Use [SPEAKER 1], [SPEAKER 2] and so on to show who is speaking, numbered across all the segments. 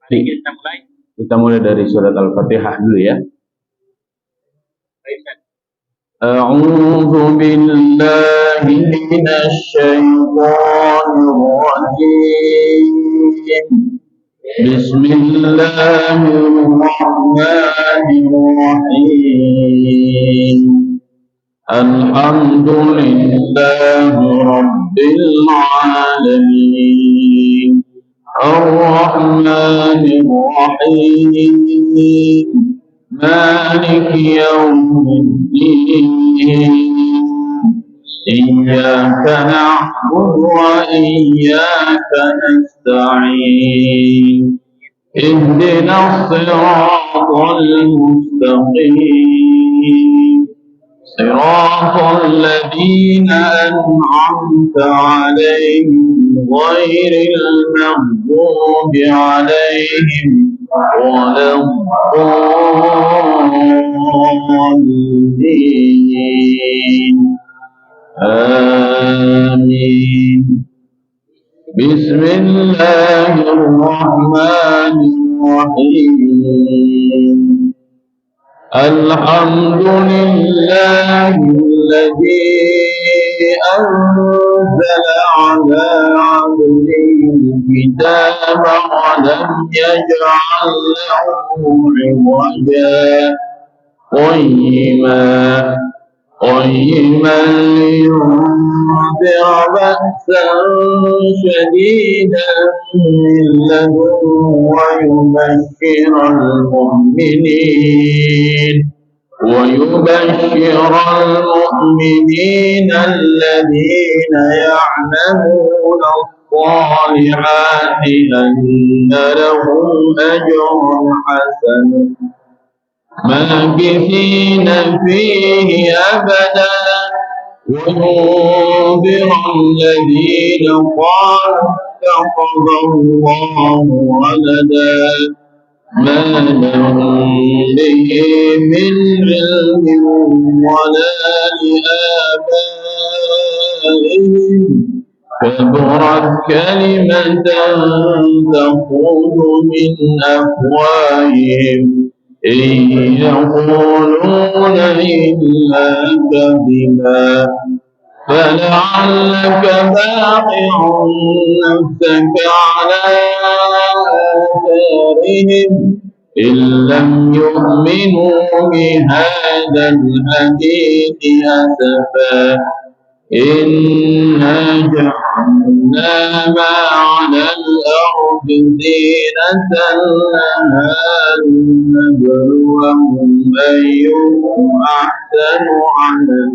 [SPEAKER 1] Kita mulai dari surat Al-Fatihah dulu ya. A'udzu billahi minasy syaithanir rajim. Bismillahirrahmanirrahim. Alhamdulillahi rabbil alamin. Ar-Rahmanir Rahim. مالك يوم الدين إياك نعبد وإياك نستعين اهدنا الصراط المستقيم صراط الذين أنعمت عليهم غير المغضوب عليهم ولا الضالين آمين. بسم الله الرحمن الرحيم. الحمد لله الذي أنزل على عبده الكتاب ولم يجعل له عوجا قيما لينذر بأسا شديدا من لدنه ويبشر المؤمنين الذين يعملون الصالحات أن لهم أجرا حسنا ماكثين فيه أبدا وينذر الذين قالوا اتخذ الله ولدا ما لهم به من علم ولا لآبائهم كبرت كلمة تخرج من أفواههم إن يقولون إلا كذبا فلعلك باقع نفسك على آثارهم إن لم يؤمنوا بهذا الحديث أسفا إنا جعلنا ما على الأرض زينة لها لنبلوهم أيهم أحسن عملا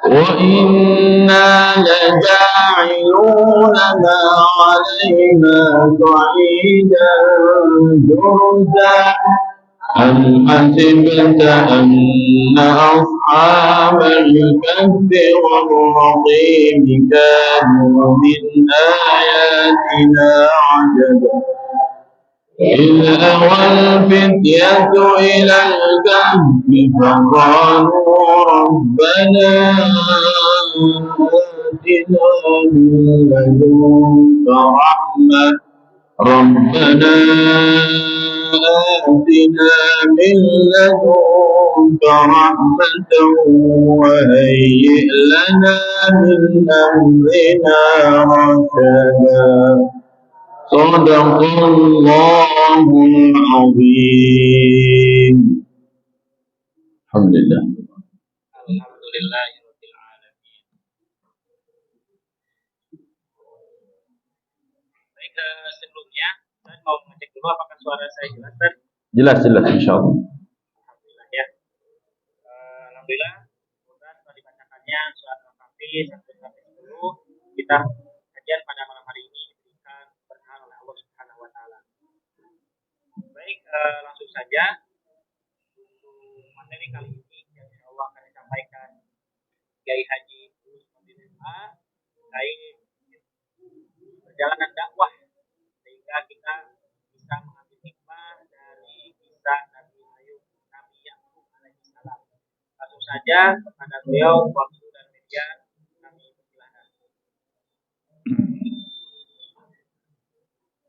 [SPEAKER 1] وإنا لجاعلون ما عليها صعيدا جرزا أم حسبت أن أصحاب الكهف والرقيم كانوا من آياتنا عجبا إذ أوى الفتية إلى الكهف فقالوا ربنا آتنا من لدنك رحمة وهيئ لنا من أمرنا رشدا صدق الله العظيم. Alhamdulillah.
[SPEAKER 2] Alhamdulillahirabbil alamin. Baik, sebelumnya saya mau mengecek dulu apakah suara saya jelas, Ustaz?
[SPEAKER 1] Jelas insyaallah.
[SPEAKER 2] Alhamdulillah ya. Alhamdulillah, mudah setelah dibacakannya surat Al-Kahfi 1-10 kita kajian pada malam hari ini diberikan berkah oleh Allah Subhanahu wa taala. Baik, langsung saja untuk materi kali ini yang insyaallah akan disampaikan Kiai Haji Muslimin terkait perjalanan dakwah sehingga kita bisa mengambil hikmah dari kisah Nabi Ayub, Nabi Yakub alaihissalam. Langsung saja kepada beliau waktu dan media kami persilahkan.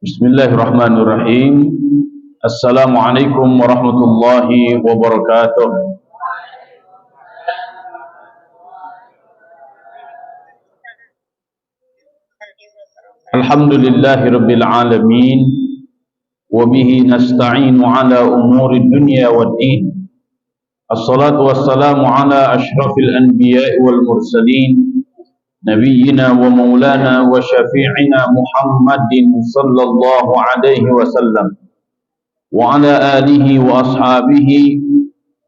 [SPEAKER 1] Bismillahirrahmanirrahim. Assalamualaikum warahmatullahi wabarakatuh. Alhamdulillahi rabbil alamin. Wabihi nasta'inu ala umuri dunya waddin. Assalatu wassalamu ala ashrafil anbiya'i wal mursalin, nabiyyina wa maulana wa syafi'ina Muhammadin sallallahu alaihi wasallam wa ala alihi wa ashabihi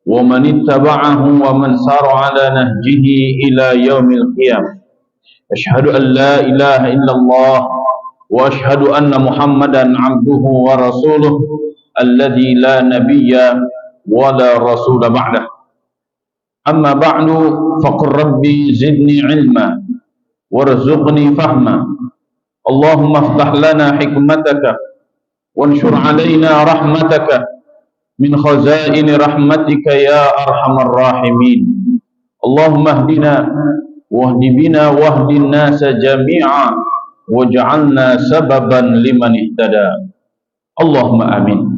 [SPEAKER 1] wa man ittaba'ahu wa man sara ala nahjihi ila yaumil qiyamah. Asyhadu an la ilaha illallah wa asyhadu anna Muhammadan abduhu wa rasuluh alladzi la nabiyya wa la rasula ba'dah. Amma ba'du, faqur rabbi zidni ilma warzuqni fahma. Allahumma iftah lana hikmataka wanshur alaina rahmataka min khazaini rahmatika ya arhamar rahimin. Allahumma hdina wahdi bina wahdin nasa jami'a waj'alna sababan liman ihtada. Allahumma amin.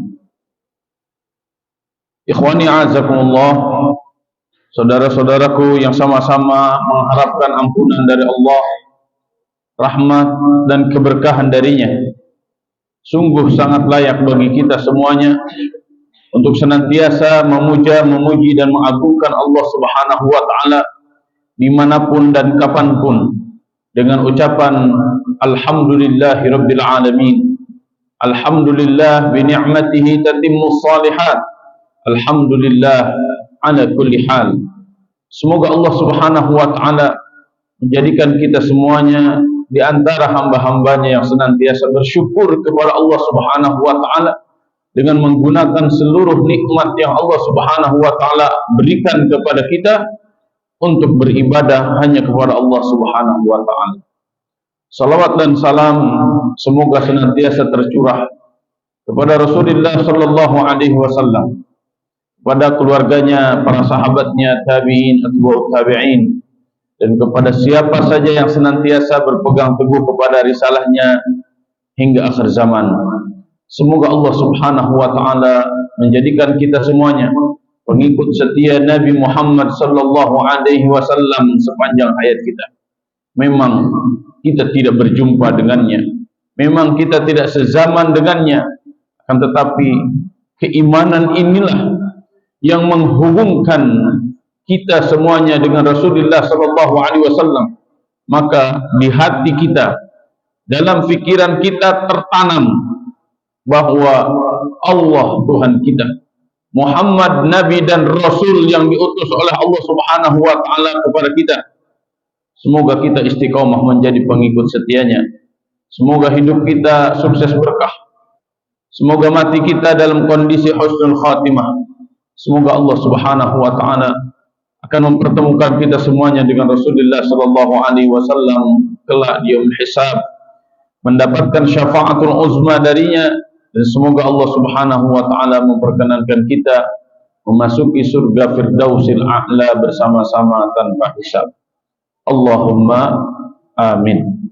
[SPEAKER 1] Ikhwani a'azakumullah, saudara-saudaraku yang sama-sama mengharapkan ampunan dari Allah, rahmat dan keberkahan darinya. Sungguh sangat layak bagi kita semuanya untuk senantiasa memuja, memuji dan mengagungkan Allah Subhanahu wa taala dimanapun dan kapanpun dengan ucapan alhamdulillahi rabbil alamin. Alhamdulillah bi ni'matihi tatimmus shalihat. Alhamdulillah ala kulli hal. Semoga Allah Subhanahu wa taala menjadikan kita semuanya di antara hamba-hambanya yang senantiasa bersyukur kepada Allah Subhanahu wa taala dengan menggunakan seluruh nikmat yang Allah Subhanahu wa taala berikan kepada kita untuk beribadah hanya kepada Allah Subhanahu wa taala. Salawat dan salam semoga senantiasa tercurah kepada Rasulullah sallallahu alaihi wasallam, kepada keluarganya, para sahabatnya, tabi'in, atba'ut tabi'in, dan kepada siapa saja yang senantiasa berpegang teguh kepada risalahnya hingga akhir zaman. Semoga Allah Subhanahu wa taala menjadikan kita semuanya pengikut setia Nabi Muhammad sallallahu alaihi wasallam sepanjang hayat kita. Memang kita tidak berjumpa dengannya, memang kita tidak sezaman dengannya, akan tetapi keimanan inilah yang menghubungkan kita semuanya dengan Rasulullah sallallahu alaihi wasallam. Maka di hati kita, dalam fikiran kita tertanam bahwa Allah Tuhan kita, Muhammad Nabi dan Rasul yang diutus oleh Allah Subhanahu wa taala kepada kita. Semoga kita istiqomah menjadi pengikut setianya. Semoga hidup kita sukses berkah. Semoga mati kita dalam kondisi husnul khatimah. Semoga Allah Subhanahu wa taala akan mempertemukan kita semuanya dengan Rasulullah sallallahu alaihi wasallam kelak di yaumul hisab, mendapatkan syafaatul uzma darinya, dan semoga Allah Subhanahu wa taala memperkenankan kita memasuki surga Firdausil A'la bersama-sama tanpa hisab. Allahumma amin.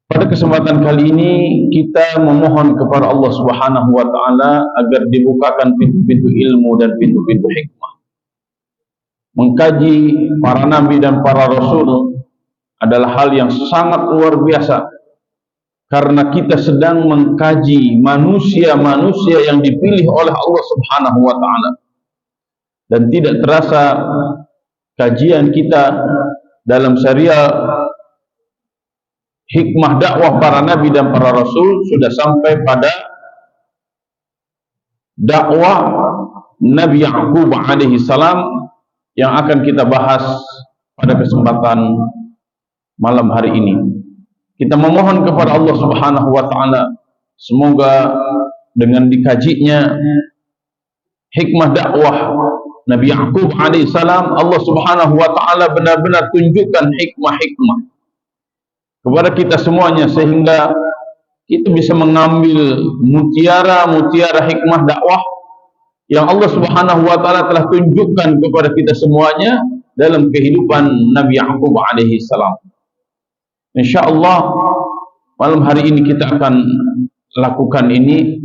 [SPEAKER 1] Pada kesempatan kali ini kita memohon kepada Allah Subhanahu wa taala agar dibukakan pintu-pintu ilmu dan pintu-pintu hikmah. Mengkaji para nabi dan para rasul adalah hal yang sangat luar biasa, karena kita sedang mengkaji manusia-manusia yang dipilih oleh Allah Subhanahu wa taala. Dan tidak terasa kajian kita dalam serial hikmah dakwah para nabi dan para rasul sudah sampai pada dakwah Nabi Ya'qub alaihi salam yang akan kita bahas pada kesempatan malam hari ini. Kita memohon kepada Allah Subhanahu wa taala semoga dengan dikajinya hikmah dakwah Nabi Ya'qub alaihi salam, Allah Subhanahu wa taala benar-benar tunjukkan hikmah-hikmah kepada kita semuanya, sehingga kita bisa mengambil mutiara-mutiara hikmah dakwah yang Allah Subhanahu wa taala telah tunjukkan kepada kita semuanya dalam kehidupan Nabi Ya'qub alaihi salam. Insyaallah malam hari ini kita akan lakukan ini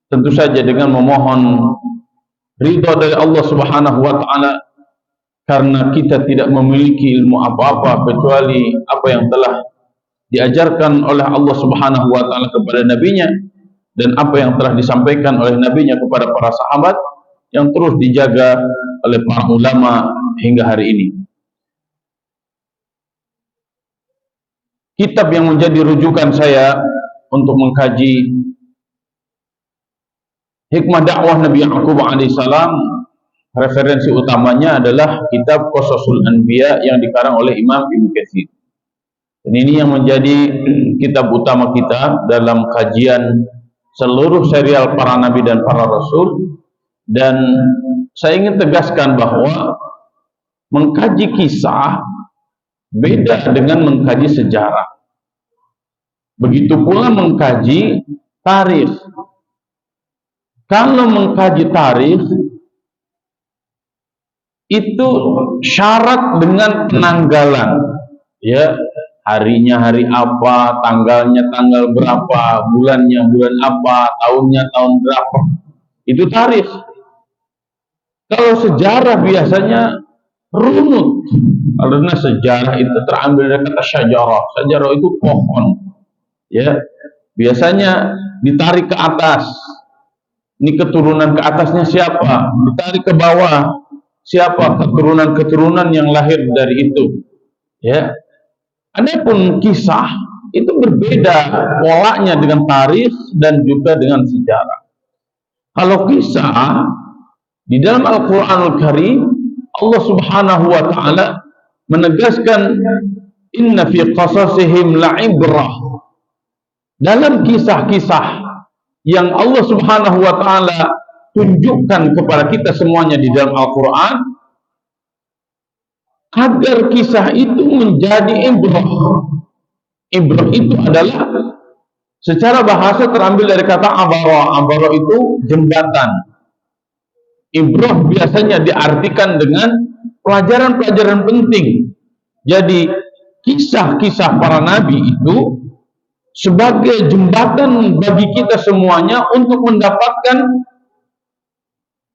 [SPEAKER 1] tentu saja dengan memohon ridha dari Allah Subhanahu wa taala, karena kita tidak memiliki ilmu apa-apa kecuali apa yang telah diajarkan oleh Allah Subhanahu wa taala kepada nabinya, dan apa yang telah disampaikan oleh nabinya kepada para sahabat yang terus dijaga oleh para ulama hingga hari ini. Kitab yang menjadi rujukan saya untuk mengkaji hikmah dakwah Nabi Ya'qub alaihissalam, referensi utamanya adalah kitab Qasasul Anbiya yang dikarang oleh Imam Ibnu Katsir. Dan ini yang menjadi kitab utama kita dalam kajian seluruh serial para nabi dan para rasul. Dan saya ingin tegaskan bahwa mengkaji kisah beda dengan mengkaji sejarah. Begitu pula mengkaji tarikh. Kalau mengkaji tarikh itu syarat dengan penanggalan, ya, harinya hari apa, tanggalnya tanggal berapa, bulannya bulan apa, tahunnya tahun berapa. Itu tarikh. Kalau sejarah biasanya runut, karena sejarah itu terambil dari kata syajarah. Syajarah itu pohon, ya, biasanya ditarik ke atas. Ini keturunan ke atasnya siapa? Ditarik ke bawah. Siapa keturunan-keturunan yang lahir dari itu? Ya. Adapun kisah itu berbeda polanya dengan tarikh dan juga dengan sejarah. Kalau kisah di dalam Al-Qur'anul Karim, Allah Subhanahu wa taala menegaskan inna fi qasasihim la'ibrah. Dalam kisah-kisah yang Allah Subhanahu wa taala tunjukkan kepada kita semuanya di dalam Al-Quran, agar kisah itu menjadi ibrah. Ibrah itu adalah secara bahasa terambil dari kata abara. Abara itu jembatan. Ibrah biasanya diartikan dengan pelajaran-pelajaran penting. Jadi kisah-kisah para nabi itu sebagai jembatan bagi kita semuanya untuk mendapatkan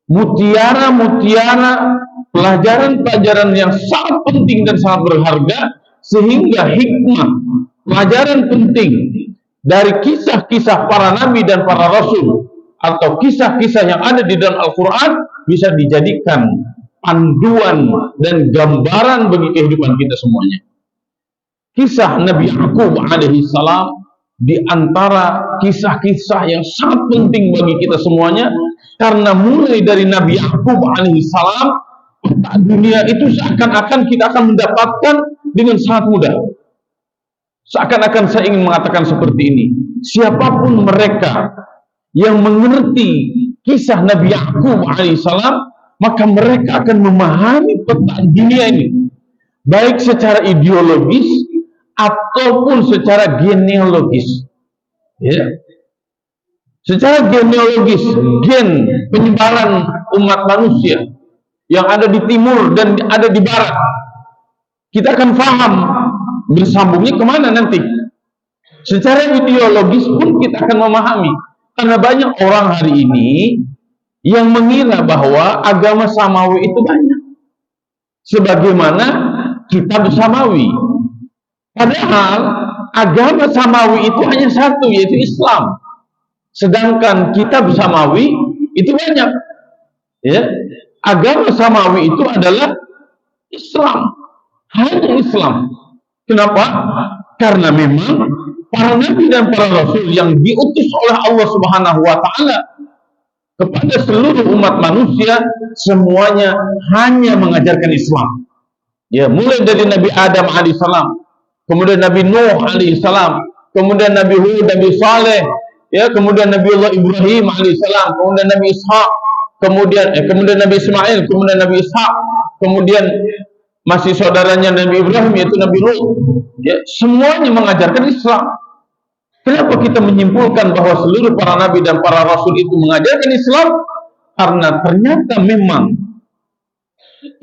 [SPEAKER 1] mutiara-mutiara, pelajaran-pelajaran yang sangat penting dan sangat berharga, sehingga hikmah, pelajaran penting dari kisah-kisah para nabi dan para rasul atau kisah-kisah yang ada di dalam Al-Quran bisa dijadikan panduan dan gambaran bagi kehidupan kita semuanya. Kisah Nabi Ya'qub alaihi salam di antara kisah-kisah yang sangat penting bagi kita semuanya, karena mulai dari Nabi Ya'qub alaihi salam, peta dunia itu seakan-akan kita akan mendapatkan dengan sangat mudah. Seakan-akan saya ingin mengatakan seperti ini, siapapun mereka yang mengerti kisah Nabi Ya'qub alaihi salam, maka mereka akan memahami peta dunia ini, baik secara ideologis ataupun secara genealogis, ya. Secara genealogis, gen penyebaran umat manusia yang ada di timur dan ada di barat, kita akan paham bersambungnya kemana nanti. Secara ideologis pun kita akan memahami, karena banyak orang hari ini yang mengira bahwa agama samawi itu banyak, sebagaimana kitab samawi. Padahal agama samawi itu hanya satu, yaitu Islam. Sedangkan kitab samawi itu banyak. Ya, agama samawi itu adalah Islam, hanya Islam. Kenapa? Karena memang para nabi dan para rasul yang diutus oleh Allah Subhanahu wa taala kepada seluruh umat manusia, semuanya hanya mengajarkan Islam. Ya, mulai dari Nabi Adam alaihissalam, kemudian Nabi Nuh alaihissalam, kemudian Nabi Hud, Nabi Saleh, ya, kemudian Nabi Allah Ibrahim alaihissalam, kemudian Nabi Ishak, kemudian Nabi Ismail, kemudian Nabi Ishak, kemudian masih saudaranya Nabi Ibrahim yaitu Nabi Lut. Ya, semuanya mengajarkan Islam. Kenapa kita menyimpulkan bahwa seluruh para nabi dan para rasul itu mengajarkan Islam? Karena ternyata memang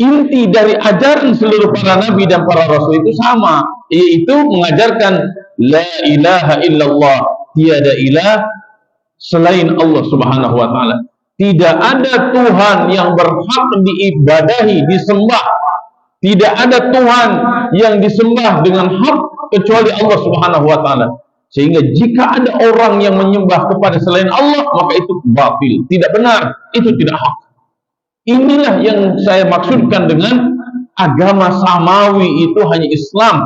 [SPEAKER 1] inti dari ajaran seluruh para nabi dan para rasul itu sama, yaitu mengajarkan la ilaha illallah, tiada ilah selain Allah Subhanahu wa taala. Tidak ada Tuhan yang berhak diibadahi, disembah. Tidak ada Tuhan yang disembah dengan hak kecuali Allah Subhanahu wa taala. Sehingga jika ada orang yang menyembah kepada selain Allah, maka itu batil, tidak benar, itu tidak hak. Inilah yang saya maksudkan dengan agama samawi itu hanya Islam,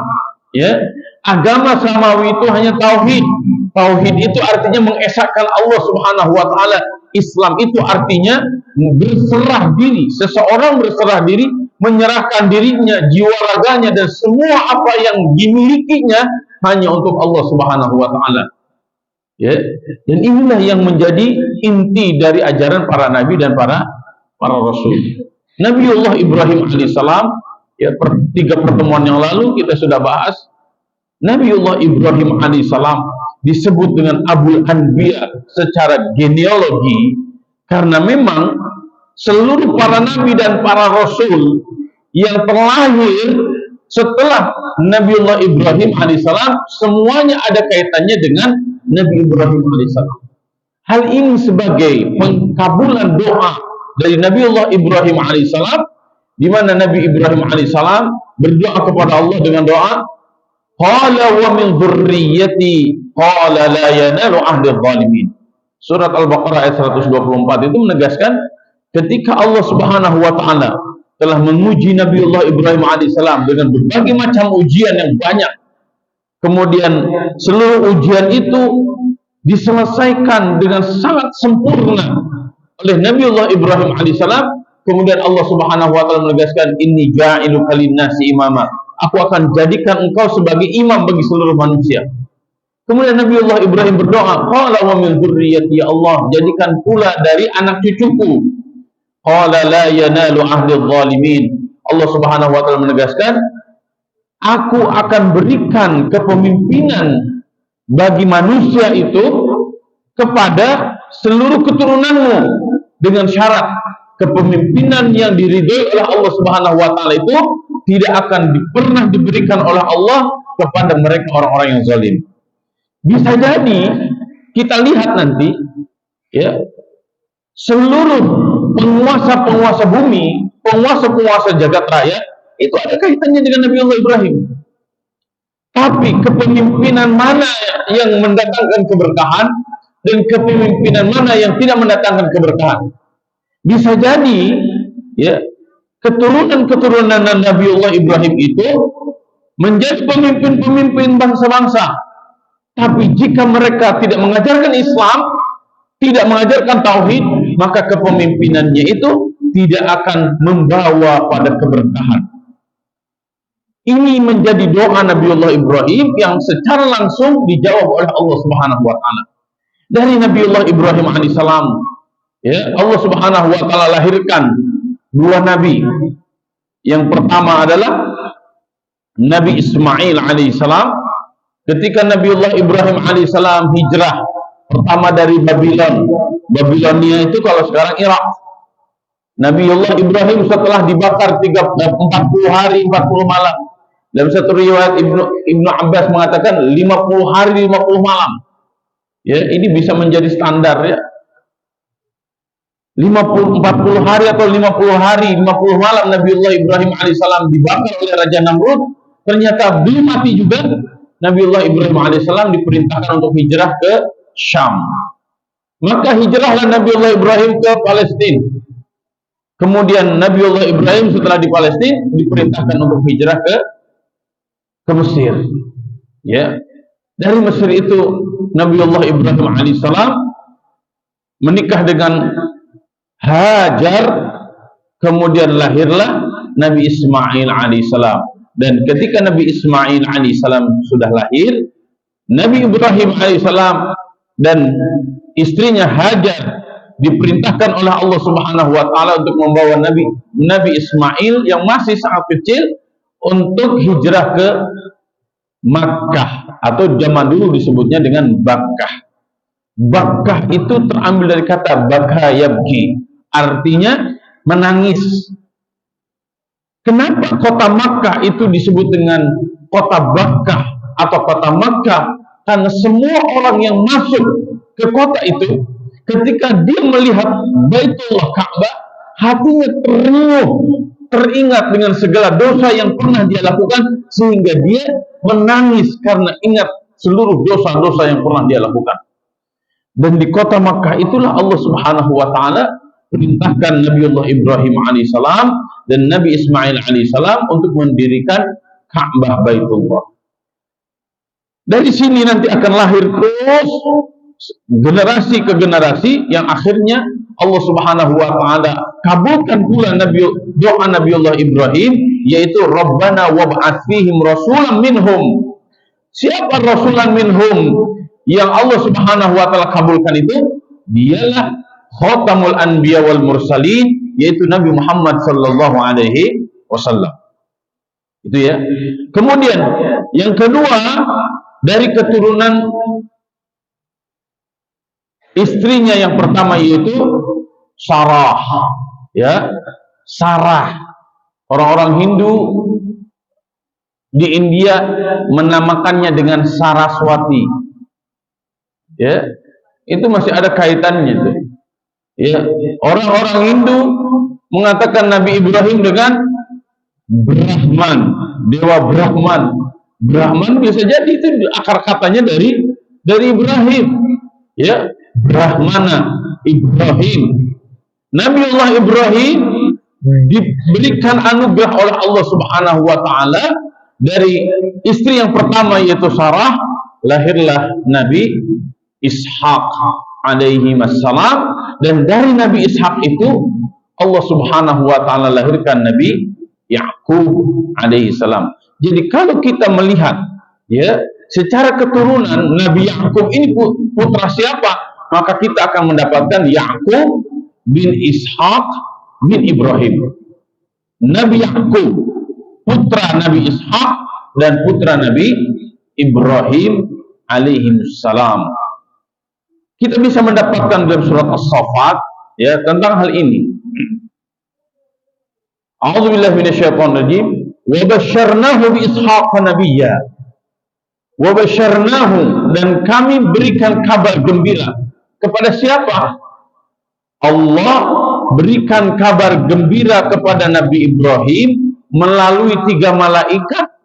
[SPEAKER 1] ya. Agama samawi itu hanya tauhid. Tauhid itu artinya mengesahkan Allah Subhanahu wa taala. Islam itu artinya berserah diri. Seseorang berserah diri, menyerahkan dirinya, jiwa raganya dan semua apa yang dimilikinya hanya untuk Allah Subhanahu wa taala. Ya. Dan inilah yang menjadi inti dari ajaran para nabi dan para rasul. Nabiullah Ibrahim alaihissalam, ya, 3 pertemuan yang lalu kita sudah bahas. Nabiullah Ibrahim alaihissalam disebut dengan Abul Anbiya secara genealogi karena memang seluruh para nabi dan para rasul yang terlahir setelah Nabiullah Ibrahim alaihissalam semuanya ada kaitannya dengan Nabi Ibrahim alaihissalam. Hal ini sebagai pengkabulan doa dari Nabiullah Ibrahim alaihissalam, di mana Nabi Ibrahim alaihissalam berdoa kepada Allah dengan doa, qala wa min dzurriyyati qala la yanalu ahdi dzalimin. Surat Al-Baqarah ayat 124 itu menegaskan ketika Allah Subhanahu wa taala telah menguji Nabiullah Ibrahim alaihissalam dengan berbagai macam ujian yang banyak. Kemudian seluruh ujian itu diselesaikan dengan sangat sempurna oleh Nabiullah Ibrahim alaihissalam. Kemudian Allah Subhanahu wa taala menegaskan, inni ja'iluka lin-nasi imama. Aku akan jadikan engkau sebagai imam bagi seluruh manusia. Kemudian Nabiullah Ibrahim berdoa, qala wa min dzurriyyati, ya Allah, jadikan pula dari anak cucuku. Qala la yanalu ahdi dzalimin. Allah Subhanahu wa taala menegaskan, aku akan berikan kepemimpinan bagi manusia itu kepada seluruh keturunanmu dengan syarat kepemimpinan yang diridhoi oleh Allah Subhanahu wa taala itu tidak akan pernah diberikan oleh Allah kepada mereka orang-orang yang zalim. Bisa jadi kita lihat nanti, ya, seluruh penguasa-penguasa bumi, penguasa-penguasa jagat raya itu ada kaitannya dengan Nabiullah Ibrahim. Tapi kepemimpinan mana yang mendatangkan keberkahan dan kepemimpinan mana yang tidak mendatangkan keberkahan? Bisa jadi, ya, keturunan-keturunan Nabiullah Ibrahim itu menjadi pemimpin-pemimpin bangsa-bangsa. Tapi jika mereka tidak mengajarkan Islam, tidak mengajarkan tauhid, maka kepemimpinannya itu tidak akan membawa pada keberkahan. Ini menjadi doa Nabiullah Ibrahim yang secara langsung dijawab oleh Allah Subhanahu wa taala. Dari Nabiullah Ibrahim alaihissalam, ya, Allah Subhanahu wa taala lahirkan 2 nabi. Yang pertama adalah Nabi Ismail alaihissalam. Ketika Nabiullah Ibrahim alaihissalam hijrah pertama dari Babylon. Babilonia itu kalau sekarang Irak. Nabiullah Ibrahim setelah dibakar 40 hari 40 malam. Dalam satu riwayat Ibnu Abbas mengatakan 50 hari 50 malam. Ya, ini bisa menjadi standar, ya. 40 hari atau 50 hari 50 malam Nabiullah Ibrahim alaihissalam dibakar oleh Raja Namrud. Ternyata belum mati juga. Nabiullah Ibrahim alaihissalam diperintahkan untuk hijrah ke Syam. Maka hijrahlah Nabiullah Ibrahim ke Palestina. Kemudian Nabiullah Ibrahim setelah di Palestina diperintahkan untuk hijrah ke Mesir. Ya, dari Mesir itu Nabiullah Ibrahim alaihissalam menikah dengan Hajar. Kemudian lahirlah Nabi Ismail alaihissalam. Dan ketika Nabi Ismail alaihissalam sudah lahir, Nabi Ibrahim alaihissalam dan istrinya Hajar diperintahkan oleh Allah Subhanahu wa taala untuk membawa Nabi Ismail yang masih sangat kecil untuk hijrah ke Makkah, atau zaman dulu disebutnya dengan Bakkah. Bakkah itu terambil dari kata baka yabki, artinya menangis. Kenapa kota Makkah itu disebut dengan kota Bakkah atau kota Makkah, karena semua orang yang masuk ke kota itu, ketika dia melihat Baitullah Ka'bah, hatinya teringat dengan segala dosa yang pernah dia lakukan, sehingga dia menangis karena ingat seluruh dosa-dosa yang pernah dia lakukan. Dan di kota Makkah itulah Allah Subhanahu wa taala perintahkan Nabiullah Ibrahim alaihissalam dan Nabi Ismail alaihissalam untuk mendirikan Ka'bah Baitullah. Dari sini nanti akan lahir terus generasi ke generasi yang akhirnya Allah Subhanahu wa taala kabulkan pula doa Nabiullah Ibrahim, yaitu Rabbana wab'ats fihim rasulan minhum. Siapa rasulan minhum yang Allah Subhanahu wa taala kabulkan itu? Dialah Khatamul Anbiya wal Mursalin, yaitu Nabi Muhammad sallallahu alaihi wasallam. Itu ya. Kemudian yang kedua, dari keturunan istrinya yang pertama yaitu Sarah, ya. Sarah. Orang-orang Hindu di India menamakannya dengan Saraswati. Ya. Itu masih ada kaitannya tuh. Ya, orang-orang Hindu mengatakan Nabi Ibrahim dengan Brahman, dewa Brahman. Brahman bisa jadi itu akar katanya dari Ibrahim. Ya, Brahmana, Ibrahim. Nabiullah Ibrahim diberikan anugerah oleh Allah Subhanahu wa taala, dari istri yang pertama yaitu Sarah, lahirlah Nabi Ishak alaihi wassalam, dan dari Nabi Ishak itu Allah Subhanahu wa taala lahirkan Nabi Yakub alaihi salam. Jadi kalau kita melihat ya secara keturunan Nabi Yakub ini putra siapa, maka kita akan mendapatkan Yakub bin Ishak bin Ibrahim. Nabi Yakub putra Nabi Ishak dan putra Nabi Ibrahim alaihi salam. Kita bisa mendapatkan dalam surat As-Saffat ya tentang hal ini. A'udzubillahi minasyaitonirrajim. Wa basyarnahu bi Ishaq nabiyya. Wa basyarnahu, dan kami berikan kabar gembira kepada siapa? Allah berikan kabar gembira kepada Nabi Ibrahim melalui 3 malaikat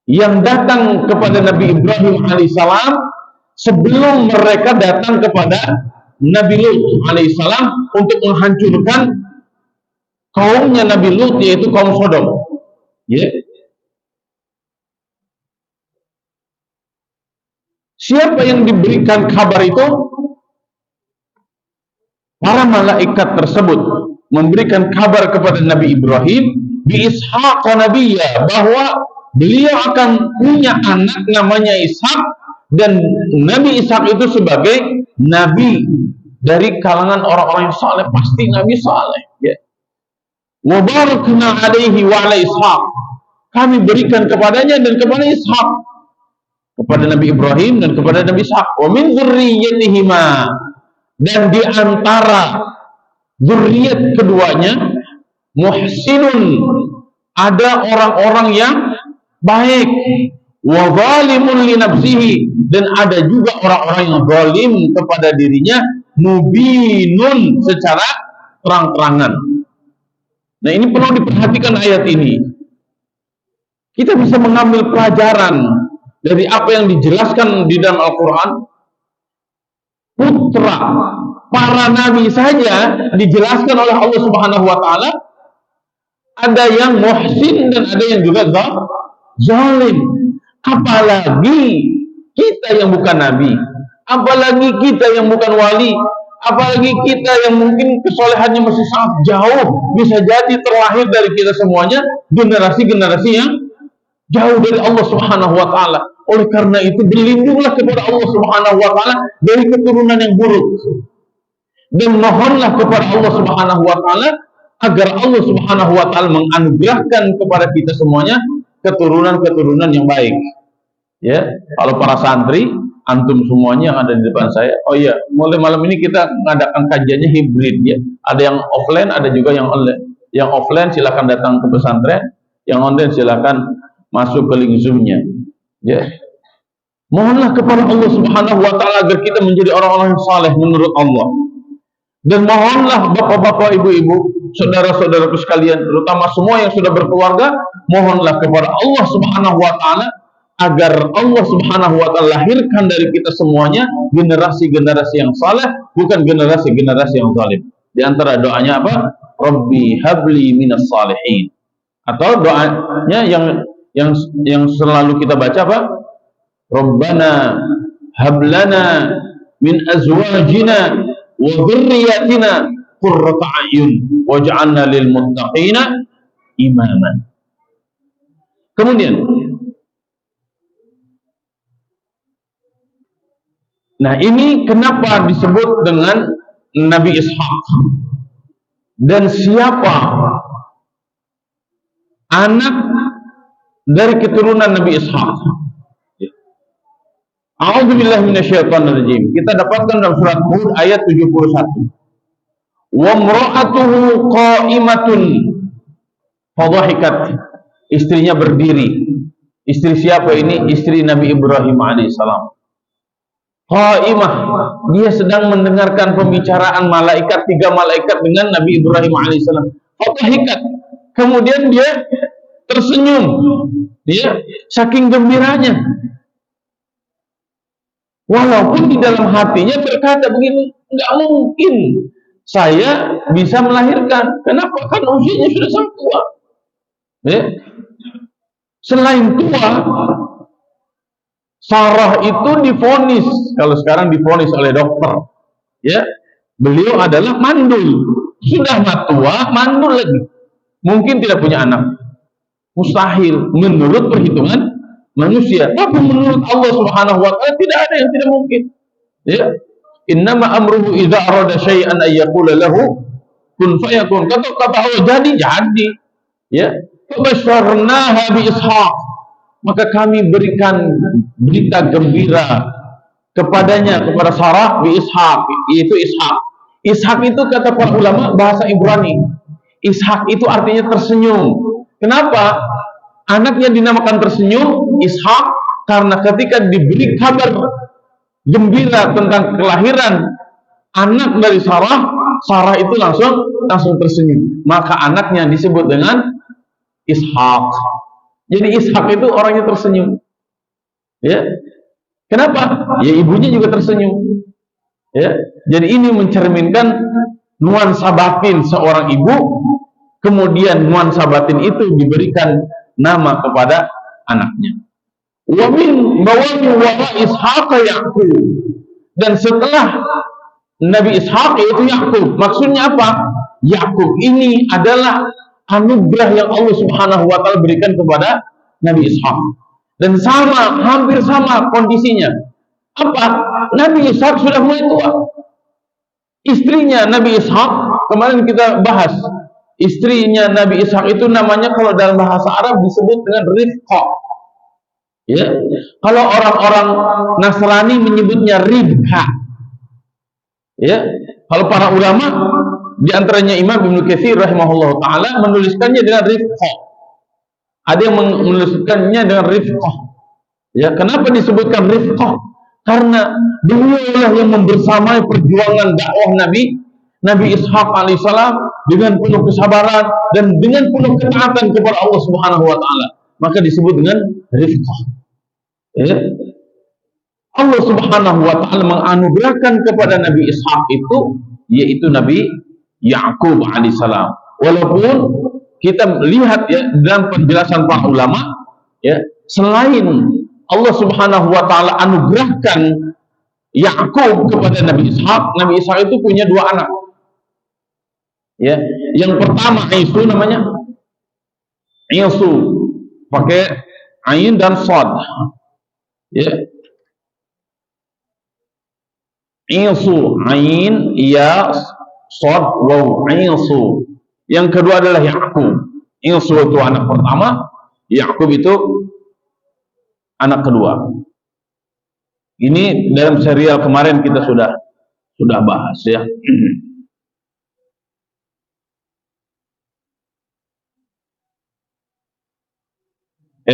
[SPEAKER 1] yang datang kepada Nabi Ibrahim alaihissalam sebelum mereka datang kepada Nabi Lut alaihissalam untuk menghancurkan kaumnya Nabi Lut, yaitu kaum Sodom. Ya. Siapa yang diberikan kabar itu? Para malaikat tersebut memberikan kabar kepada Nabi Ibrahim bi Ishaq nabiyya, bahwa beliau akan punya anak namanya Ishak, dan Nabi Ishak itu sebagai nabi dari kalangan orang-orang yang saleh, pasti nabi saleh ya. Wa barakna alaihi wa ala Ishaq, kami berikan kepadanya dan kepada Ishak, kepada Nabi Ibrahim dan kepada Nabi Ishak. Wa min dzurriyyatihima, dan di antara zuriat keduanya muhsinun, ada orang-orang yang baik, wa zalimun li nafsihi, dan ada juga orang-orang yang zalim kepada dirinya, mubinun, secara terang-terangan. Nah, ini perlu diperhatikan ayat ini. Kita bisa mengambil pelajaran dari apa yang dijelaskan di dalam Al-Quran. Putra para nabi saja dijelaskan oleh Allah Subhanahu wa taala, ada yang muhsin dan ada yang juga zalim. Apalagi kita yang bukan nabi, apalagi kita yang bukan wali, apalagi kita yang mungkin kesolehannya masih sangat jauh, bisa jadi terlahir dari kita semuanya generasi-generasi yang jauh dari Allah Subhanahu wa taala. Oleh karena itu berlindunglah kepada Allah Subhanahu wa taala dari keturunan yang buruk, dan mohonlah kepada Allah Subhanahu wa taala agar Allah Subhanahu wa taala menganugerahkan kepada kita semuanya keturunan-keturunan yang baik. Ya, kalau para santri, antum semuanya yang ada di depan saya, oh iya, mulai malam ini kita mengadakan kajiannya hibrid ya. Ada yang offline, ada juga yang online. Yang offline silakan datang ke pesantren, yang online silakan masuk ke lingzumnya. Ya. Mohonlah kepada Allah Subhanahu wa taala agar kita menjadi orang-orang yang saleh menurut Allah. Dan mohonlah bapak-bapak, ibu-ibu, saudara-saudaraku sekalian, terutama semua yang sudah berkeluarga, mohonlah kepada Allah Subhanahu wa taala agar Allah Subhanahu wa taala lahirkan dari kita semuanya generasi-generasi yang saleh, bukan generasi-generasi yang zalim. Di antara doanya apa? Rabbi habli minas salihin. Atau doanya yang selalu kita baca apa? Rabbana hablana min azwajina wa dhurriyyatina qurrata a'yun waj'alna lil muttaqina imaman. Kemudian, nah ini kenapa disebut dengan Nabi Ishaq? Dan siapa anak dari keturunan Nabi Ishaq? A'udzubillahi minasyaitonirrajim. Kita dapatkan dalam surat Hud ayat 71. Wa imra'atuhu qa'imatun fadhahikat. Istrinya berdiri. Istri siapa ini? Istri Nabi Ibrahim alaihissalam. Qa'imah, dia sedang mendengarkan pembicaraan malaikat, 3 malaikat dengan Nabi Ibrahim alaihissalam. Fadhahikat. Kemudian dia tersenyum. Dia saking gembiranya. Walaupun di dalam hatinya berkata begini, enggak mungkin saya bisa melahirkan. Kenapa? Kan usianya sudah sangat tua. Ya. Selain tua, Sarah itu divonis, kalau sekarang divonis oleh dokter, ya, beliau adalah mandul. Sudah tua, mandul lagi. Mungkin tidak punya anak. Mustahil menurut perhitungan manusia, tapi menurut Allah Subhanahu wa taala tidak ada yang tidak mungkin. Ya. Innama amruhu idza arada syai'an ay yaqula lahu kun fayakun. Kata Allah jadi. Ya. Fabasyarnaha bi Ishaq. Maka kami berikan berita gembira kepada Sarah bi Ishaq, yaitu Ishaq. Ishaq itu kata para ulama bahasa Ibrani. Ishaq itu artinya tersenyum. Kenapa? Anaknya dinamakan tersenyum Ishaq karena ketika diberi kabar gembira tentang kelahiran anak dari Sarah itu langsung tersenyum. Maka anaknya disebut dengan Ishaq. Jadi Ishaq itu orangnya tersenyum. Ya. Kenapa? Ya ibunya juga tersenyum. Ya. Jadi ini mencerminkan nuansa batin seorang ibu, kemudian nuansa batin itu diberikan nama kepada anaknya. Wa min mawali wa Ishaq Yaqub. Dan setelah Nabi Ishaq yaitu Yaqub. Maksudnya apa? Yaqub ini adalah anugerah yang Allah Subhanahu wa taala berikan kepada Nabi Ishaq. Dan hampir sama kondisinya. Apa? Nabi Ishaq sudah mulai tua. Istrinya Nabi Ishaq kemarin kita bahas. Istrinya Nabi Ishaq itu namanya kalau dalam bahasa Arab disebut dengan Rifqah. Ya. Kalau orang-orang Nasrani menyebutnya Ribka. Ya. Kalau para ulama di antaranya Imam Ibnu Katsir rahimahullah taala menuliskannya dengan Rifqah. Ada yang menuliskannya dengan Rifqah. Ya, kenapa disebutkan Rifqah? Karena beliaulah yang membersamai perjuangan dakwah Nabi Ishaq alaihissalam dengan penuh kesabaran dan dengan penuh ketaatan kepada Allah Subhanahu wa taala. Maka disebut dengan Rifqah. Ya. Allah Subhanahu wa taala menganugerahkan kepada Nabi Ishaq itu yaitu Nabi Yaqub alaihissalam. Walaupun kita lihat ya dalam penjelasan para ulama ya, selain Allah Subhanahu wa taala anugerahkan Yaqub kepada Nabi Ishaq itu punya 2 anak. Ya, yang pertama Isu namanya. Isu pakai ain dan shad. Ya. Isu ain ya shad waw Isu. Yang kedua adalah Yaqub. Isu itu anak pertama, Yaqub itu anak kedua. Ini dalam serial kemarin kita sudah bahas ya.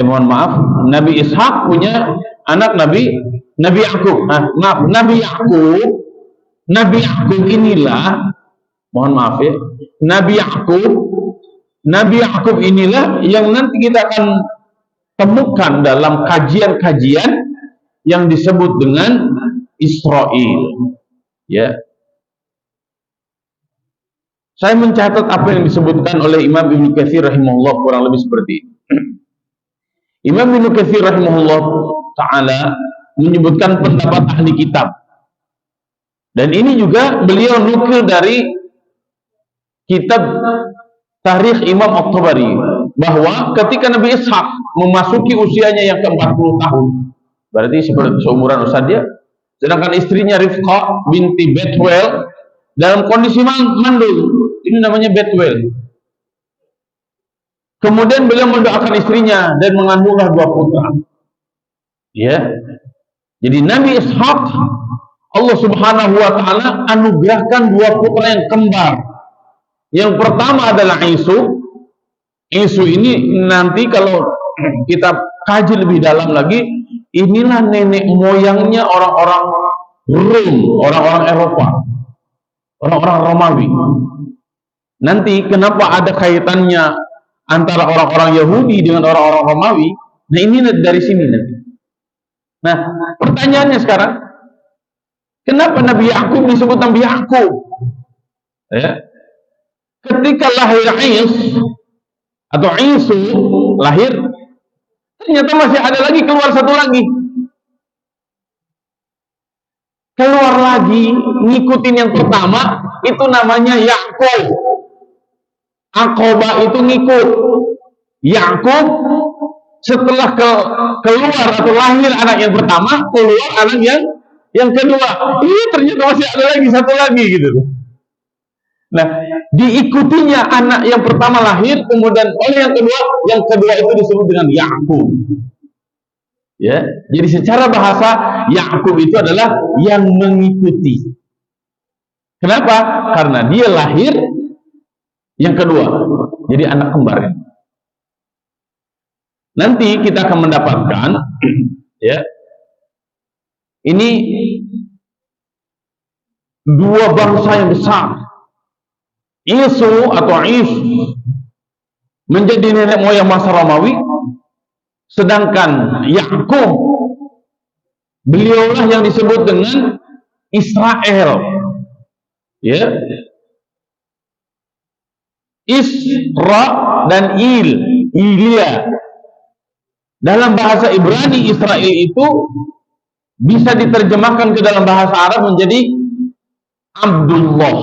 [SPEAKER 1] mohon maaf, Nabi Ishak punya anak Nabi Yakub. Maaf, Nabi Yakub inilah, mohon maaf ya, Nabi Yakub inilah yang nanti kita akan temukan dalam kajian-kajian yang disebut dengan Israel. Ya. Saya mencatat apa yang disebutkan oleh Imam Ibnu Katsir rahimahullah, kurang lebih seperti ini. Imam Ibnu Katsir rahimahullah taala menyebutkan pendapat ahli kitab. Dan ini juga beliau nukil dari kitab Tarikh Imam At-Tabari, bahwa ketika Nabi Ishak memasuki usianya yang ke-40 tahun, berarti seperti seumuran Ustaz dia, sedangkan istrinya Rifqah binti Bethuel dalam kondisi mandul, ini namanya Bethuel. Kemudian beliau mendoakan istrinya dan mengandunglah 2 putra. Ya. Jadi Nabi Ishak, Allah Subhanahu wa taala anugerahkan 2 putra yang kembar. Yang pertama adalah Isu. Isu ini nanti kalau kita kaji lebih dalam lagi, inilah nenek moyangnya orang-orang Rum, orang-orang Eropa, orang-orang Romawi. Nanti kenapa ada kaitannya antara orang-orang Yahudi dengan orang-orang Romawi? Nah, ini dari sini nanti. Nah, pertanyaannya sekarang, kenapa Nabi Yakub disebut Nabi Yakub? Ya. Ketika lahir atau Isu lahir, ternyata masih ada lagi, keluar satu lagi. Keluar lagi, ngikutin yang pertama, itu namanya Yakub. Aqobah itu ngikut. Yakub setelah keluar atau lahir anak yang pertama, keluar anak yang kedua. Ini ternyata masih ada lagi, satu lagi gitu. Nah, diikutinya anak yang pertama lahir, kemudian oleh yang kedua itu disebut dengan Yakub. Ya, jadi secara bahasa Yakub itu adalah yang mengikuti. Kenapa? Karena dia lahir yang kedua, jadi anak kembar. Nanti kita akan mendapatkan, ya, ini 2 bangsa yang besar. Isu atau Is menjadi nenek moyang bangsa Romawi, sedangkan Yakub beliaulah yang disebut dengan Israel. Ya. Isra dan Ilya. Dalam bahasa Ibrani, Israel itu bisa diterjemahkan ke dalam bahasa Arab menjadi Abdullah.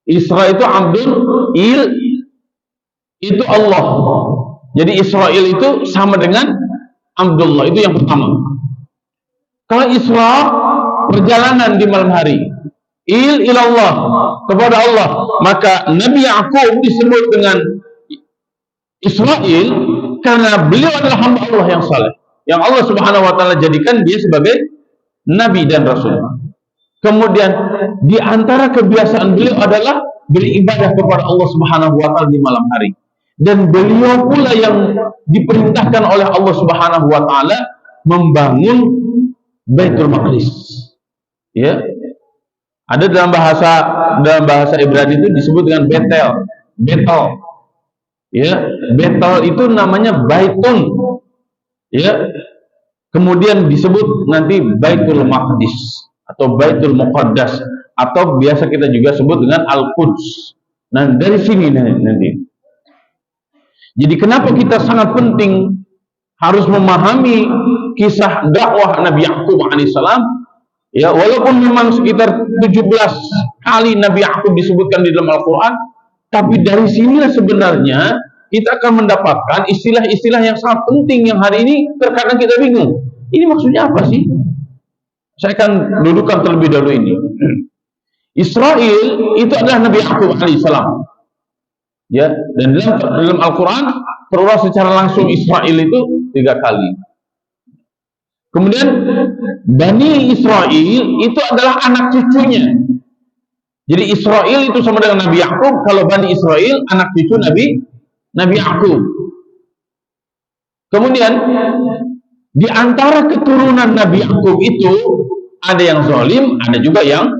[SPEAKER 1] Isra itu Abdul, itu Allah. Jadi Israel itu sama dengan Abdullah, itu yang pertama. Kalau Isra, perjalanan di malam hari. Ilallah, kepada Allah. Maka Nabi Yakub disebut dengan Israel karena beliau adalah hamba Allah yang saleh, yang Allah Subhanahu wa taala jadikan dia sebagai nabi dan rasul. Kemudian di antara kebiasaan beliau adalah beribadah kepada Allah Subhanahu wa taala di malam hari. Dan beliau pula yang diperintahkan oleh Allah Subhanahu wa taala membangun Baitul Maqdis. Ya. Ada dalam bahasa Ibrani itu disebut dengan Betel. Ya, Betel itu namanya Baitun. Ya. Kemudian disebut nanti Baitul Maqdis atau Baitul Muqaddas, atau biasa kita juga sebut dengan Al-Quds. Nah, dari sini nanti. Jadi kenapa kita sangat penting harus memahami kisah dakwah Nabi Yakub alaihissalam? Ya, walaupun memang sekitar 17 kali Nabi Yakub disebutkan di dalam Al-Quran, tapi dari sinilah sebenarnya kita akan mendapatkan istilah-istilah yang sangat penting yang hari ini terkadang kita bingung. Ini maksudnya apa sih? Saya akan dudukan terlebih dahulu ini. Israel itu adalah Nabi Yakub alaihissalam. Ya, dan dalam Al-Quran terulas secara langsung Israel itu 3 kali. Kemudian Bani Israel itu adalah anak cucunya. Jadi Israel itu sama dengan Nabi Yakub. Kalau Bani Israel anak cucu Nabi Yakub. Kemudian di antara keturunan Nabi Yakub itu ada yang zalim, ada juga yang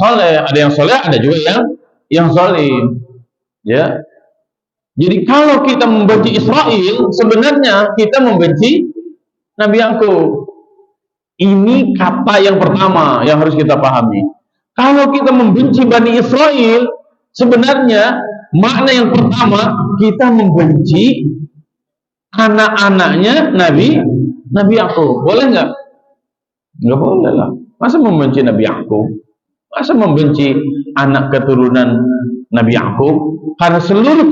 [SPEAKER 1] soleh, ada yang soleh, ada juga yang zalim. Ya. Jadi kalau kita membenci Israel, sebenarnya kita membenci Nabi Yakub. Ini kata yang pertama yang harus kita pahami. Kalau kita membenci Bani Israel, sebenarnya makna yang pertama kita membenci anak-anaknya Nabi Yakub. Boleh nggak? Nggak boleh lah. Masa membenci Nabi Yakub? Masa membenci anak keturunan Nabi Yakub? Karena seluruh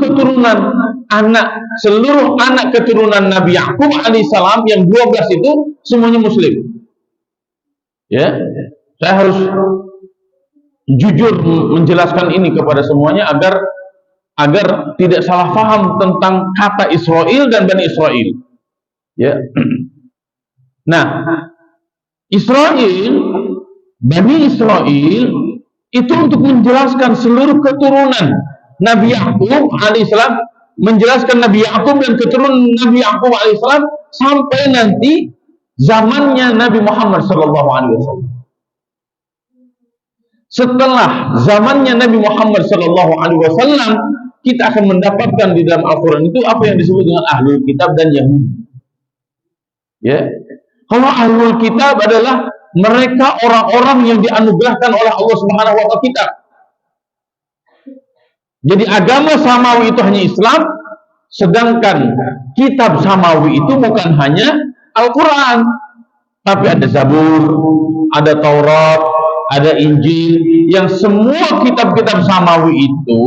[SPEAKER 1] anak keturunan Nabi Yakub alaihissalam yang 12 itu semuanya Muslim. Ya, saya harus jujur menjelaskan ini kepada semuanya agar tidak salah paham tentang kata Israel dan Bani Israel. Ya. Nah, Bani Israel itu untuk menjelaskan seluruh keturunan Nabi Yakub alaihissalam, menjelaskan Nabi Yakub dan keturunan Nabi Yakub alaihissalam sampai nanti zamannya Nabi Muhammad SAW. Setelah zamannya Nabi Muhammad SAW, kita akan mendapatkan di dalam Al-Quran itu apa yang disebut dengan Ahlul Kitab dan Yahudi. Ya, kalau Ahlul Kitab adalah mereka orang-orang yang dianugerahkan oleh Allah Subhanahu Wa Taala kitab. Jadi agama samawi itu hanya Islam, sedangkan kitab samawi itu bukan hanya Al-Quran, tapi ada Zabur, ada Taurat, ada Injil, yang semua kitab-kitab samawi itu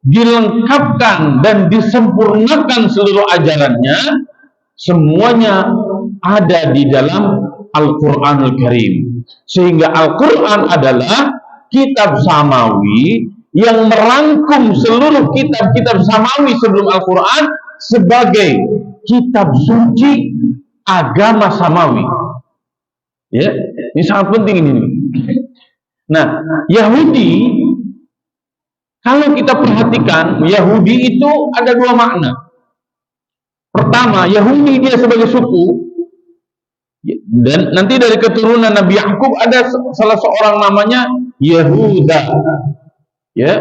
[SPEAKER 1] dilengkapkan dan disempurnakan seluruh ajarannya, semuanya ada di dalam Al-Quranul Karim. Sehingga Al-Quran adalah kitab samawi yang merangkum seluruh kitab-kitab samawi sebelum Al-Quran sebagai kitab suci agama samawi. Ya, ini sangat penting ini. Nah, Yahudi, kalau kita perhatikan, Yahudi itu ada dua makna. Pertama, Yahudi dia sebagai suku, dan nanti dari keturunan Nabi Yakub ada salah seorang namanya Yehuda. Ya.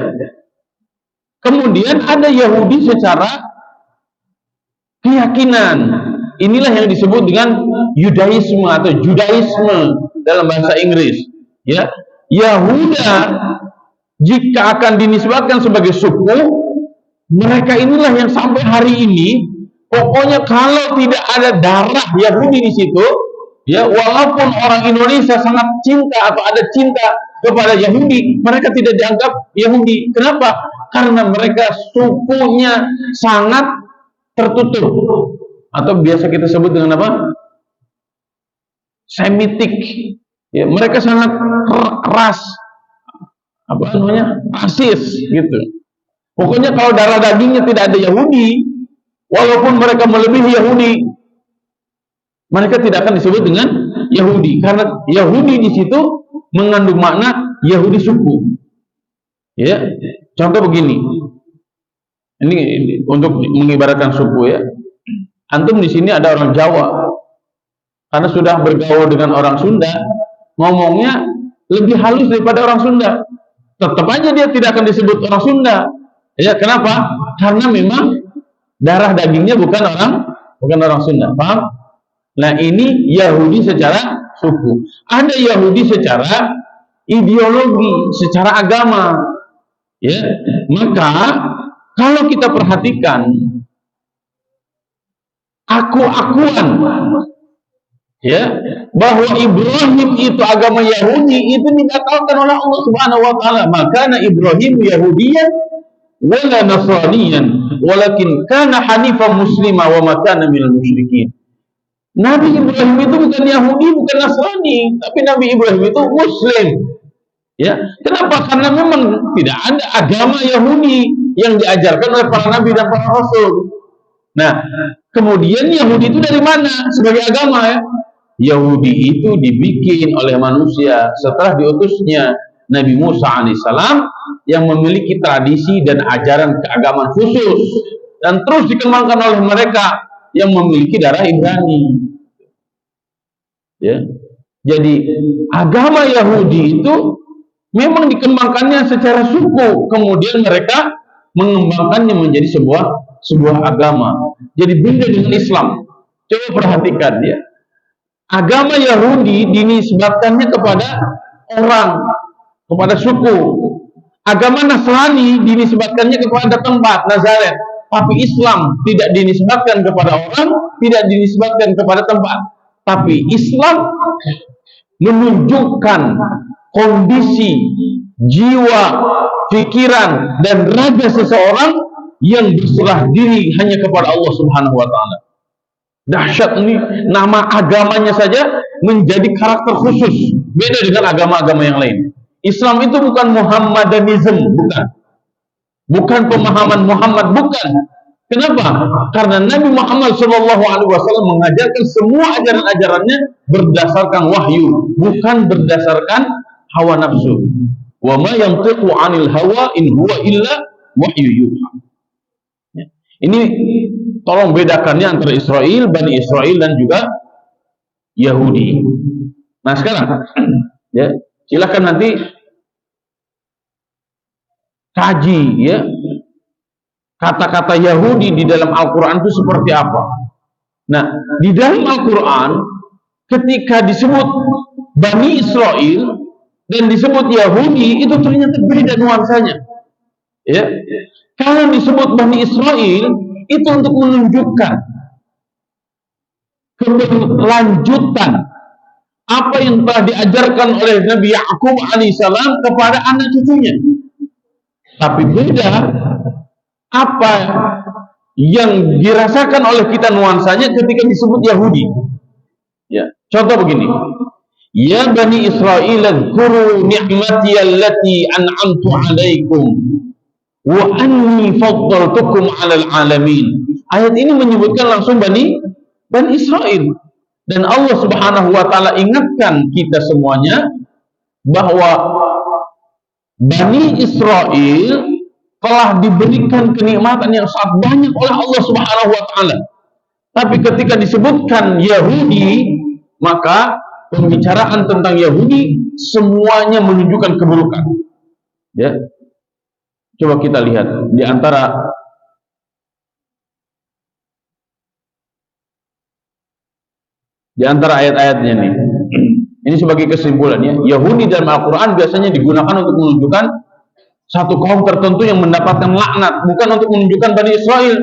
[SPEAKER 1] Kemudian ada Yahudi secara keyakinan. Inilah yang disebut dengan Yudaisme atau Judaisme dalam bahasa Inggris. Ya, Yahuda jika akan dinisbatkan sebagai suku, mereka inilah yang sampai hari ini, pokoknya kalau tidak ada darah Yahudi di situ, ya, walaupun orang Indonesia sangat cinta atau ada cinta kepada Yahudi, mereka tidak dianggap Yahudi. Kenapa? Karena mereka sukunya sangat tertutup, atau biasa kita sebut dengan apa? Semitik. Ya, mereka sangat keras, apa namanya, rasis gitu. Pokoknya kalau darah dagingnya tidak ada Yahudi, walaupun mereka melebihi Yahudi, mereka tidak akan disebut dengan Yahudi, karena Yahudi di situ mengandung makna Yahudi suku. Ya, contoh begini, ini untuk mengibaratkan suku ya. Antum di sini ada orang Jawa, karena sudah bergaul dengan orang Sunda, ngomongnya lebih halus daripada orang Sunda. Tetap aja dia tidak akan disebut orang Sunda. Ya, kenapa? Karena memang darah dagingnya bukan orang Sunda. Paham? Nah, ini Yahudi secara suku. Ada Yahudi secara ideologi, secara agama. Ya, maka kalau kita perhatikan aku-akuan ya bahwa Ibrahim itu agama Yahudi itu dibatalkan oleh Allah Subhanahu wa taala. Maka Ibrahim Yahudiyan wala Nasraniyan walakin kana hanifan muslima wa ma kana minal musyrikin. Nabi Ibrahim itu bukan Yahudi, bukan Nasrani, tapi Nabi Ibrahim itu Muslim. Ya, kenapa? Karena memang tidak ada agama Yahudi yang diajarkan oleh para nabi dan para rasul. Nah, kemudian Yahudi itu dari mana sebagai agama ya? Yahudi itu dibikin oleh manusia setelah diutusnya Nabi Musa alaihissalam yang memiliki tradisi dan ajaran keagamaan khusus dan terus dikembangkan oleh mereka yang memiliki darah Ibrani. Ya. Jadi agama Yahudi itu memang dikembangkannya secara suku, kemudian mereka mengembangkannya menjadi sebuah agama. Jadi beda dengan Islam. Coba perhatikan ya. Agama Yahudi dinisbatkannya kepada orang, kepada suku. Agama Nasrani dinisbatkannya kepada tempat, Nazaret. Tapi Islam tidak dinisbatkan kepada orang, tidak dinisbatkan kepada tempat. Tapi Islam menunjukkan kondisi jiwa, pikiran, dan raga seseorang yang berserah diri hanya kepada Allah Subhanahu wa Ta'ala. Dahsyat ini, nama agamanya saja menjadi karakter khusus, beda dengan agama-agama yang lain. Islam itu bukan Muhammadanism, bukan pemahaman Muhammad, bukan. Kenapa? Karena Nabi Muhammad SAW mengajarkan semua ajaran-ajarannya berdasarkan wahyu, bukan berdasarkan hawa nafsu. Wa ma yantiqu 'anil hawa in huwa illa wahyu yuha. Ini tolong bedakannya antara Israel, Bani Israel dan juga Yahudi. Nah sekarang, ya silakan nanti kaji ya kata-kata Yahudi di dalam Al-Quran itu seperti apa. Nah di dalam Al-Quran ketika disebut Bani Israel dan disebut Yahudi itu ternyata beda nuansanya. Ya, kalau disebut Bani Israel itu untuk menunjukkan keberlanjutan apa yang telah diajarkan oleh Nabi Yakub alaihissalam kepada anak cucunya. Tapi beda apa yang dirasakan oleh kita nuansanya ketika disebut Yahudi. Ya, contoh begini. Ya Bani Israel, dzkuru ni'mati allati an'amtu 'alaikum wa anni faddaltukum 'alal 'alamin. Ayat ini menyebutkan langsung Bani Israel, dan Allah Subhanahu wa taala ingatkan kita semuanya bahwa Bani Israel telah diberikan kenikmatan yang sangat banyak oleh Allah Subhanahu wa taala. Tapi ketika disebutkan Yahudi, maka pembicaraan tentang Yahudi semuanya menunjukkan keburukan. Ya. Coba kita lihat di antara ayat-ayatnya nih. Ini sebagai kesimpulannya, Yahudi dalam Al-Quran biasanya digunakan untuk menunjukkan satu kaum tertentu yang mendapatkan laknat, bukan untuk menunjukkan Bani Israel,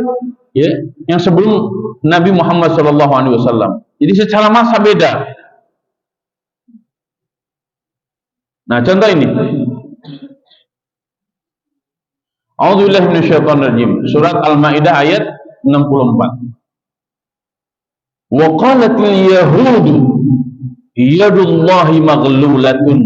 [SPEAKER 1] ya, yang sebelum Nabi Muhammad SAW. Jadi secara masa beda. Nah, contoh ini. A'udzubillahi minasyaitonirrajim. Surat Al-Maidah ayat 64. Wa qalatil yahudu yadullahi maghlulatun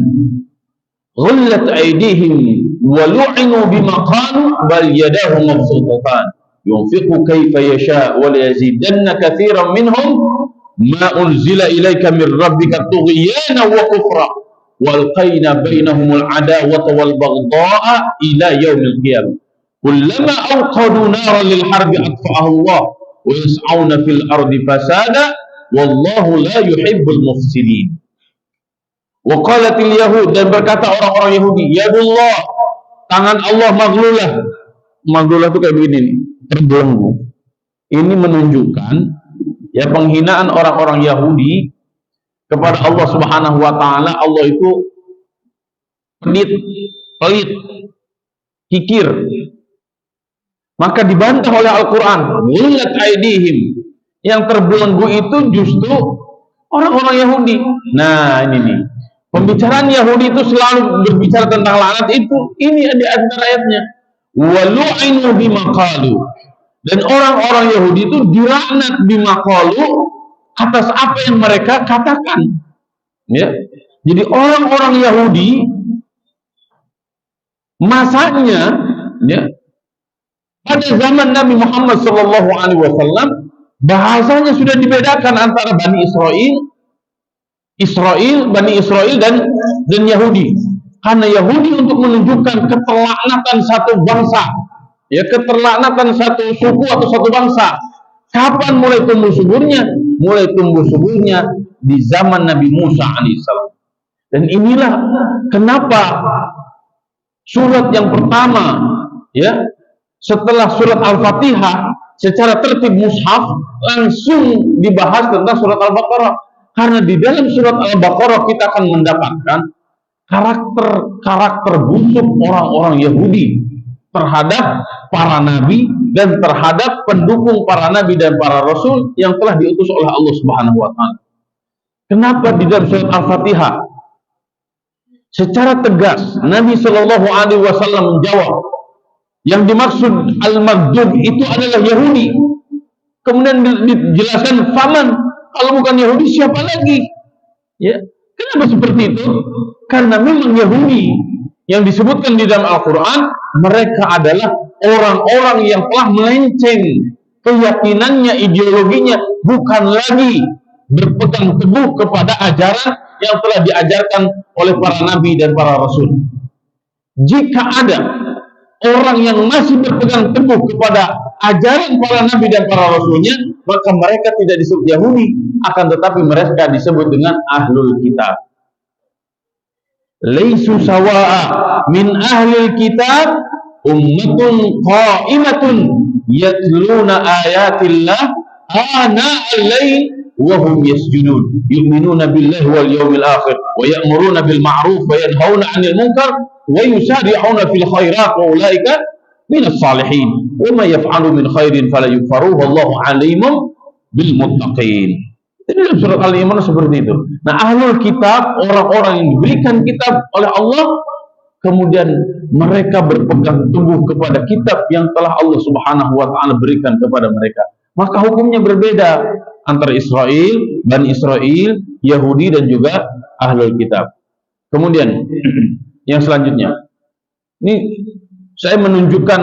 [SPEAKER 1] ghullat aydihim wa lu'inu bima qalu bal yadahu mabsutatan yunfiqu kayfa yasha wa la yazidanna katsiran minhum ma unzila ilayka min rabbika tughyana wa kufra walqaina bainahumul adawata wal baghdha'a ila yaumil qiyamah kullama awqadu naran lil harbi atfa'ahu Allah wa yas'auna fil ardi fasada wallahu la yuhibbul mufsidin. Wa qalatil yahud, dan berkata orang-orang Yahudi, yadullah, tangan Allah maghlulah. Maghlulah itu kayak begini nih, terbelenggu. Ini menunjukkan ya penghinaan orang-orang Yahudi kepada Allah Subhanahu wa taala. Allah itu pelit, kikir. Maka dibantah oleh Al-Quran, ghullat aydihim. Yang terbelenggu itu justru orang-orang Yahudi. Nah ini nih, pembicaraan Yahudi itu selalu berbicara tentang laknat itu. Ini di antara ayatnya. Walu'inu bima qalu. Dan orang-orang Yahudi itu dilaknat bima qalu, atas apa yang mereka katakan. Ya. Jadi orang-orang Yahudi masanya, ya, pada zaman Nabi Muhammad SAW, bahasanya sudah dibedakan antara Bani Israel dan Yahudi. Karena Yahudi untuk menunjukkan keterlaknatan satu bangsa, ya, keterlaknatan satu suku atau satu bangsa. Kapan mulai tumbuh suburnya? Mulai tumbuh suburnya di zaman Nabi Musa alaihissalam. Dan inilah kenapa surat yang pertama, ya, setelah surat Al-Fatihah secara tertib mushaf langsung dibahas tentang surat Al-Baqarah. Karena di dalam surat Al-Baqarah kita akan mendapatkan karakter busuk orang-orang Yahudi terhadap para nabi dan terhadap pendukung para nabi dan para rasul yang telah diutus oleh Allah Subhanahu wa taala. Kenapa di dalam surat Al-Fatihah secara tegas Nabi Shallallahu alaihi wasallam menjawab yang dimaksud al-maghdub itu adalah Yahudi. Kemudian dijelaskan faman, kalau bukan Yahudi siapa lagi? Ya, kenapa seperti itu? Karena memang Yahudi yang disebutkan di dalam Al-Quran, mereka adalah orang-orang yang telah melenceng keyakinannya, ideologinya, bukan lagi berpegang teguh kepada ajaran yang telah diajarkan oleh para nabi dan para rasul. Jika ada orang yang masih berpegang teguh kepada ajaran para nabi dan para rasulnya, maka mereka tidak disebut Yahudi, akan tetapi mereka disebut dengan ahlul kitab. Laisu sawa'a min ahlil kitab ummatun qa'imatun yatluna ayatillah ana al-lail wa hum yasjudun yu'minuna billahi wal yawmil akhir wa ya'muruna bil ma'ruf wa yanhauna 'anil munkar wa yusari'una fil khairat wa ulaika minas salihin wa ma yaf'alu min khairin fala yukfaruhu wallahu 'alimun bil muttaqin. Itu dalam surat Al-Imran seperti itu. Nah, ahlul kitab, orang-orang yang diberikan kitab oleh Allah, kemudian mereka berpegang teguh kepada kitab yang telah Allah Subhanahu wa taala berikan kepada mereka. Maka hukumnya berbeda antara Israel, Bani Israel, Yahudi dan juga ahlul kitab. Kemudian yang selanjutnya, ini saya menunjukkan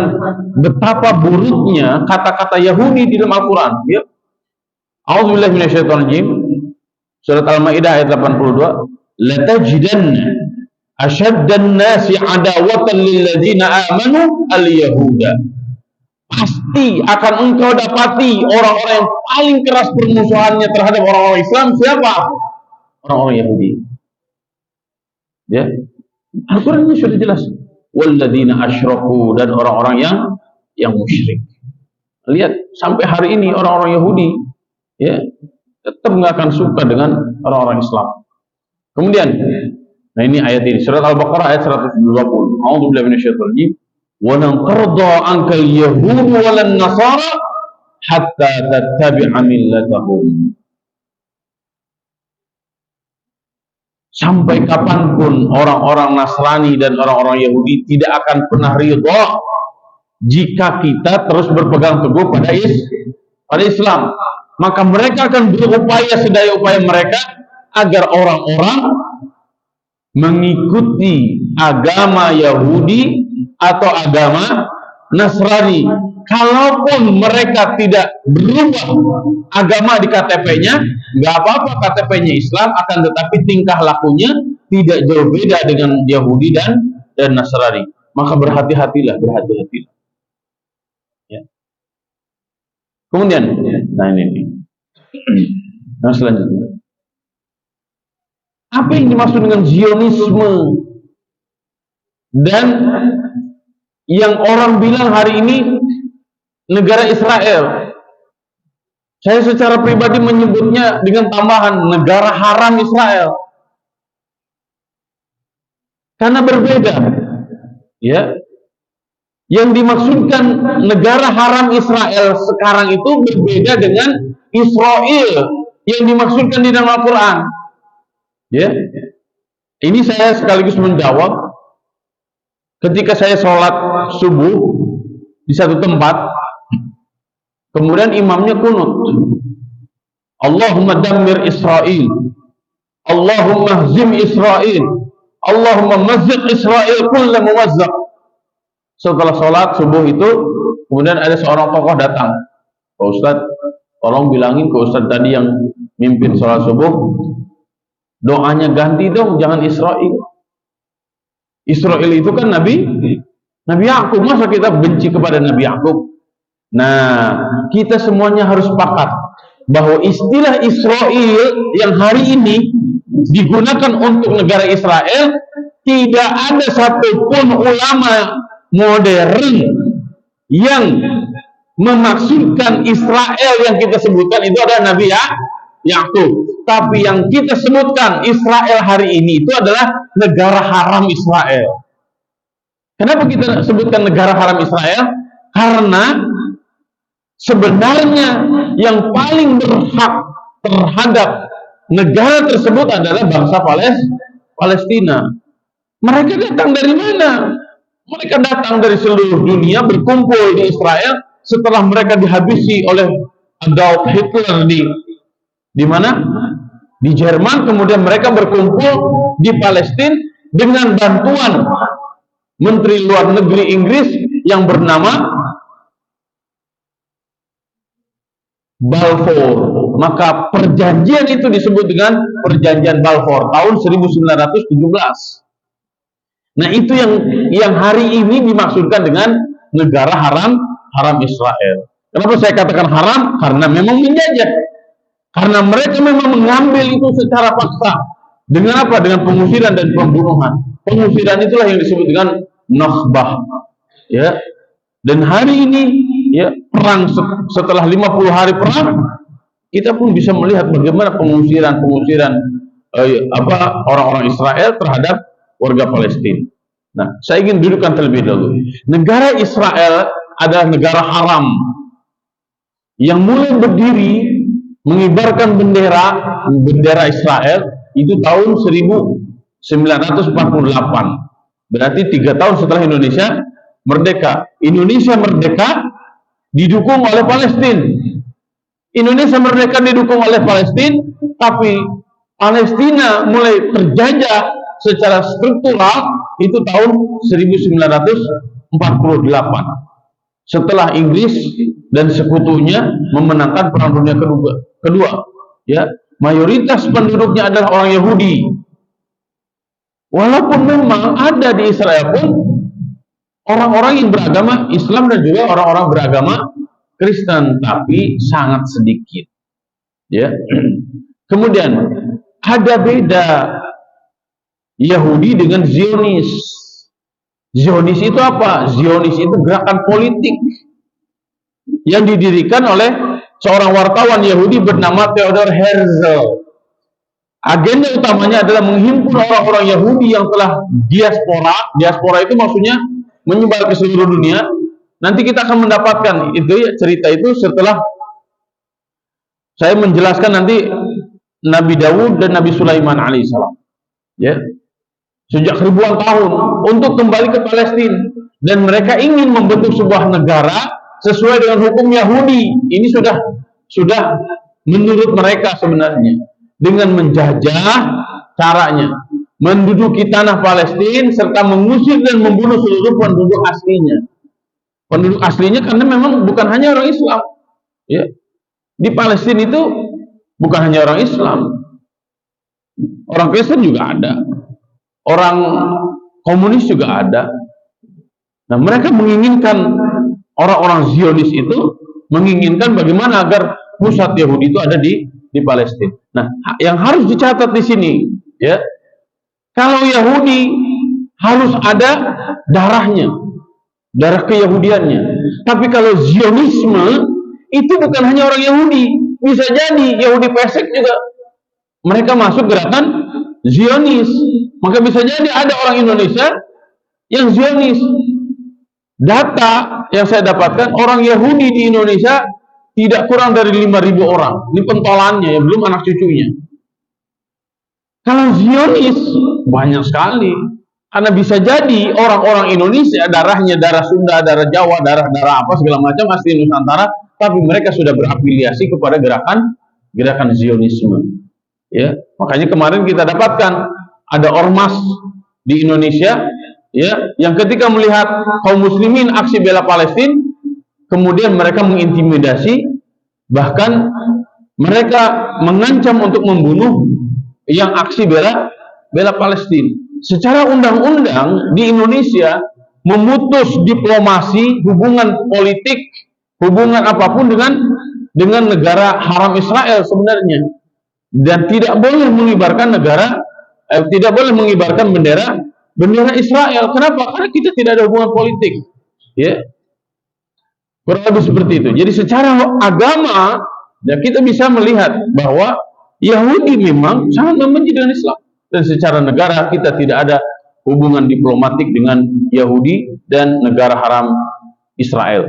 [SPEAKER 1] betapa buruknya kata-kata Yahudi di dalam Al-Quran. Ya. A'udzubillahi minasyaitonirrajim. Surat Al-Maidah ayat 82. Latajidanna asyaddan nasi adawatan lil ladzina amanu al-yahuda. Pasti akan engkau dapati orang-orang yang paling keras permusuhannya terhadap orang-orang Islam siapa? Orang-orang Yahudi. Ya. Al-Quran ini sudah jelas. Walladzina asyraku, dan orang-orang yang musyrik. Lihat sampai hari ini orang-orang Yahudi ya tetap nggak akan suka dengan orang-orang Islam. Kemudian, nah ini ayat ini surat Al-Baqarah ayat 120. A'udzubillahi minasyaitonir rajim. Wa lan tarda ankal yahud walan nasara hatta tattabi'a millatahum. Sampai kapanpun orang-orang Nasrani dan orang-orang Yahudi tidak akan pernah ridha jika kita terus berpegang teguh pada Islam. Maka mereka akan berupaya sedaya upaya mereka agar orang-orang mengikuti agama Yahudi atau agama Nasrani. Kalaupun mereka tidak berubah agama di KTP-nya, nggak apa-apa, KTP-nya Islam, akan tetapi tingkah lakunya tidak jauh beda dengan Yahudi dan Nasrani. Maka berhati-hatilah. Ya. Kemudian, nah ini. Nah selanjutnya, apa yang dimaksud dengan Zionisme dan yang orang bilang hari ini negara Israel? Saya secara pribadi menyebutnya dengan tambahan negara haram Israel, karena berbeda. Ya, yang dimaksudkan negara haram Israel sekarang itu berbeda dengan Israel yang dimaksudkan di dalam Al-Quran. Ya, ini saya sekaligus menjawab ketika saya sholat subuh di satu tempat, kemudian imamnya kunut, Allahumma dammir Israel, Allahumma hzim Israel, Allahumma mazziq Israel kulla mumazzaq. Setelah sholat subuh itu, kemudian ada seorang tokoh datang, Pak Ustadz, tolong bilangin ke Ustadz tadi yang mimpin sholat subuh, doanya ganti dong, jangan Israel. Israel itu kan Nabi Yakub, masa kita benci kepada Nabi Yakub? Nah, kita semuanya harus sepakat bahwa istilah Israel yang hari ini digunakan untuk negara Israel, tidak ada satupun ulama modern yang memaksudkan Israel yang kita sebutkan itu adalah Nabi Yakub. Tapi yang kita sebutkan Israel hari ini itu adalah negara haram Israel. Kenapa kita sebutkan negara haram Israel? Karena sebenarnya yang paling berhak terhadap negara tersebut adalah bangsa Palestina. Mereka datang dari mana? Mereka datang dari seluruh dunia, berkumpul di Israel setelah mereka dihabisi oleh Adolf Hitler di mana? Di Jerman. Kemudian mereka berkumpul di Palestina dengan bantuan Menteri Luar Negeri Inggris yang bernama Balfour. Maka perjanjian itu disebut dengan Perjanjian Balfour tahun 1917. Nah, itu yang hari ini dimaksudkan dengan negara haram Israel. Kenapa saya katakan haram? Karena memang menjajah. Karena mereka memang mengambil itu secara paksa. Dengan apa? Dengan pengusiran dan pembunuhan. Pengusiran itulah yang disebut dengan Nakbah. Ya. Dan hari ini ya, perang setelah 50 hari perang, kita pun bisa melihat bagaimana pengusiran orang-orang Israel terhadap warga Palestina. Nah, saya ingin dudukkan terlebih dahulu. Negara Israel adalah negara haram yang mulai berdiri mengibarkan bendera Israel itu tahun 1948. Berarti 3 tahun setelah Indonesia merdeka. Indonesia merdeka didukung oleh Palestina. Indonesia merdeka didukung oleh Palestina, tapi Palestina mulai terjajah secara struktural itu tahun 1948. Setelah Inggris dan sekutunya memenangkan Perang Dunia Kedua, ya, mayoritas penduduknya adalah orang Yahudi. Walaupun memang ada di Israel pun orang-orang yang beragama Islam dan juga orang-orang beragama Kristen, tapi sangat sedikit. Ya. Kemudian ada beda Yahudi dengan Zionis. Zionis itu apa? Zionis itu gerakan politik yang didirikan oleh seorang wartawan Yahudi bernama Theodor Herzl. Agenda utamanya adalah menghimpun orang-orang Yahudi yang telah diaspora. Diaspora itu maksudnya menyebar ke seluruh dunia. Nanti kita akan mendapatkan itu ya, cerita itu setelah saya menjelaskan nanti Nabi Daud dan Nabi Sulaiman alaihissalam. Ya. Sejak ribuan tahun untuk kembali ke Palestina, dan mereka ingin membentuk sebuah negara sesuai dengan hukum Yahudi. Ini sudah menurut mereka sebenarnya dengan menjajah caranya menduduki tanah Palestina serta mengusir dan membunuh seluruh penduduk aslinya. Penduduk aslinya karena memang bukan hanya orang Islam. Ya. Di Palestina itu bukan hanya orang Islam. Orang Kristen juga ada. Orang komunis juga ada. Nah, mereka menginginkan orang-orang Zionis itu menginginkan bagaimana agar pusat Yahudi itu ada di Palestina. Nah, yang harus dicatat di sini, ya, kalau Yahudi harus ada darahnya, darah keyahudiannya. Tapi kalau Zionisme itu bukan hanya orang Yahudi, bisa jadi Yahudi Pesek juga mereka masuk gerakan Zionis. Maka bisa jadi ada orang Indonesia yang Zionis. Data yang saya dapatkan, orang Yahudi di Indonesia tidak kurang dari 5.000 orang. Ini pentolannya, ya, belum anak cucunya. Kalau Zionis banyak sekali. Karena bisa jadi orang-orang Indonesia darahnya darah Sunda, darah Jawa, darah apa segala macam asli Nusantara, tapi mereka sudah berafiliasi kepada gerakan Zionisme. Ya, makanya kemarin kita dapatkan ada ormas di Indonesia, ya, yang ketika melihat kaum muslimin aksi bela Palestina, kemudian mereka mengintimidasi, bahkan mereka mengancam untuk membunuh yang aksi bela Palestina. Secara undang-undang di Indonesia memutus diplomasi hubungan politik hubungan apapun dengan negara haram Israel sebenarnya, dan tidak boleh mengibarkan bendera Israel. Kenapa? Karena kita tidak ada hubungan politik, ya, kurang lebih seperti itu. Jadi secara agama, ya, kita bisa melihat bahwa Yahudi memang sangat membenci dengan Islam, dan secara negara kita tidak ada hubungan diplomatik dengan Yahudi dan negara haram Israel.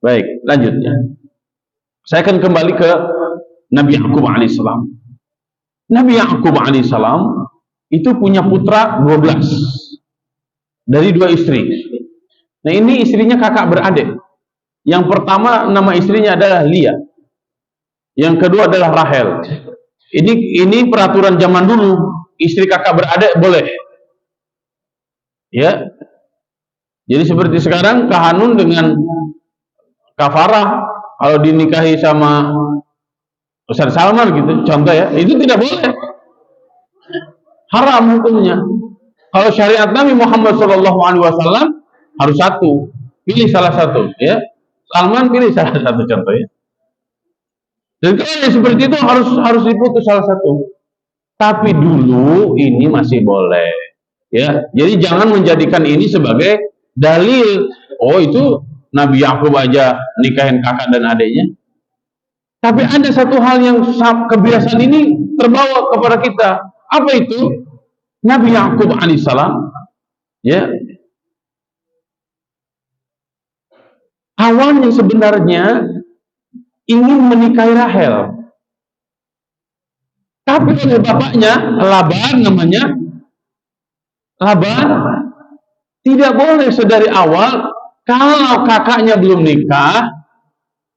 [SPEAKER 1] Baik, lanjutnya saya akan kembali ke Nabi Yakub alaihissalam. Nabi Yakub alaihissalam itu punya putra 12 dari 2 istri. Nah, ini istrinya kakak beradik. Yang pertama nama istrinya adalah Lia. Yang kedua adalah Rahel. Ini peraturan zaman dulu, istri kakak beradik boleh. Ya. Jadi seperti sekarang Kak Hanun dengan Kak Farah kalau dinikahi sama Ustaz Salman gitu, contoh ya, itu tidak boleh. Haram hukumnya. Kalau syariat Nabi Muhammad SAW harus satu, pilih salah satu, ya. Salman pilih salah satu, contoh ya. Dan kalau yang seperti itu harus diputus salah satu. Tapi dulu ini masih boleh, ya. Jadi jangan menjadikan ini sebagai dalil. Oh, itu Nabi Yakub aja nikahin kakak dan adiknya. Tapi ada satu hal yang kebiasaan ini terbawa kepada kita. Apa itu? Nabi Yakub alaihissalam, ya, awalnya sebenarnya ingin menikahi Rahel, tapi oleh bapaknya Laban, namanya Laban, tidak boleh sedari awal. Kalau kakaknya belum nikah,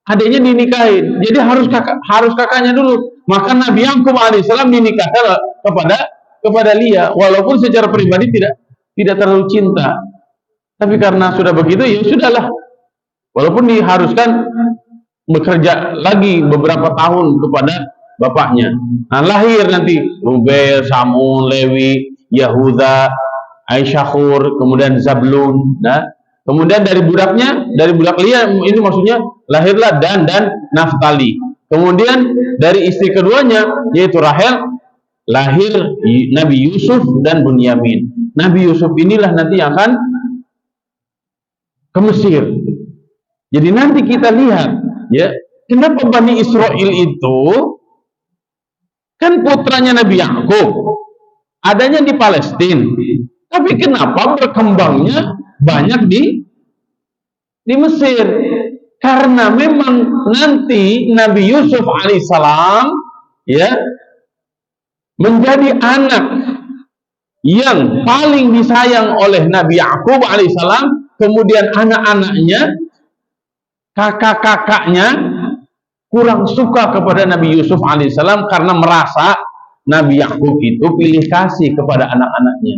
[SPEAKER 1] adiknya dinikahin. Jadi harus kakaknya dulu. Maka Nabi Yakub alaihissalam dinikahkan kepada Lia, walaupun secara pribadi tidak terlalu cinta. Tapi karena sudah begitu, ya sudahlah. Walaupun diharuskan bekerja lagi beberapa tahun kepada bapaknya. Nah, lahir nanti Rubel, Samun, Lewi, Yahuda, Aisyahur, kemudian Zablun. Nah, kemudian dari budak Lia, ini maksudnya lahirlah Dan dan Naftali. Kemudian dari istri keduanya, yaitu Rahel, lahir Nabi Yusuf dan Bunyamin. Nabi Yusuf inilah nanti yang akan ke Mesir. Jadi nanti kita lihat, ya, kenapa Bani Israel itu kan putranya Nabi Yakub, adanya di Palestina, tapi kenapa berkembangnya banyak di Mesir? Karena memang nanti Nabi Yusuf alaihissalam, ya, menjadi anak yang paling disayang oleh Nabi Yakub alaihissalam. Kemudian anak-anaknya, kakak-kakaknya kurang suka kepada Nabi Yusuf alaihissalam karena merasa Nabi Yakub itu pilih kasih kepada anak-anaknya.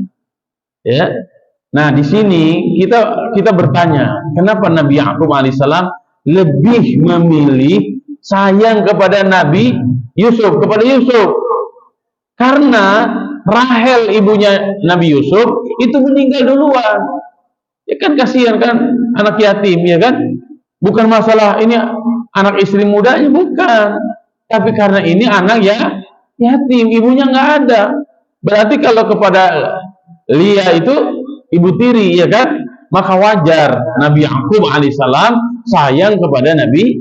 [SPEAKER 1] Ya. Nah, di sini kita bertanya, kenapa Nabi Yakub alaihissalam lebih memilih sayang kepada Nabi Yusuf, karena Rahel, ibunya Nabi Yusuf, itu meninggal duluan. Ya kan, kasihan kan, anak yatim, ya kan? Bukan masalah ini anak istri mudanya, bukan. Tapi karena ini anak ya yatim, ibunya nggak ada. Berarti kalau kepada Lia itu ibu tiri, ya kan? Maka wajar Nabi Yakub alaihissalam sayang kepada Nabi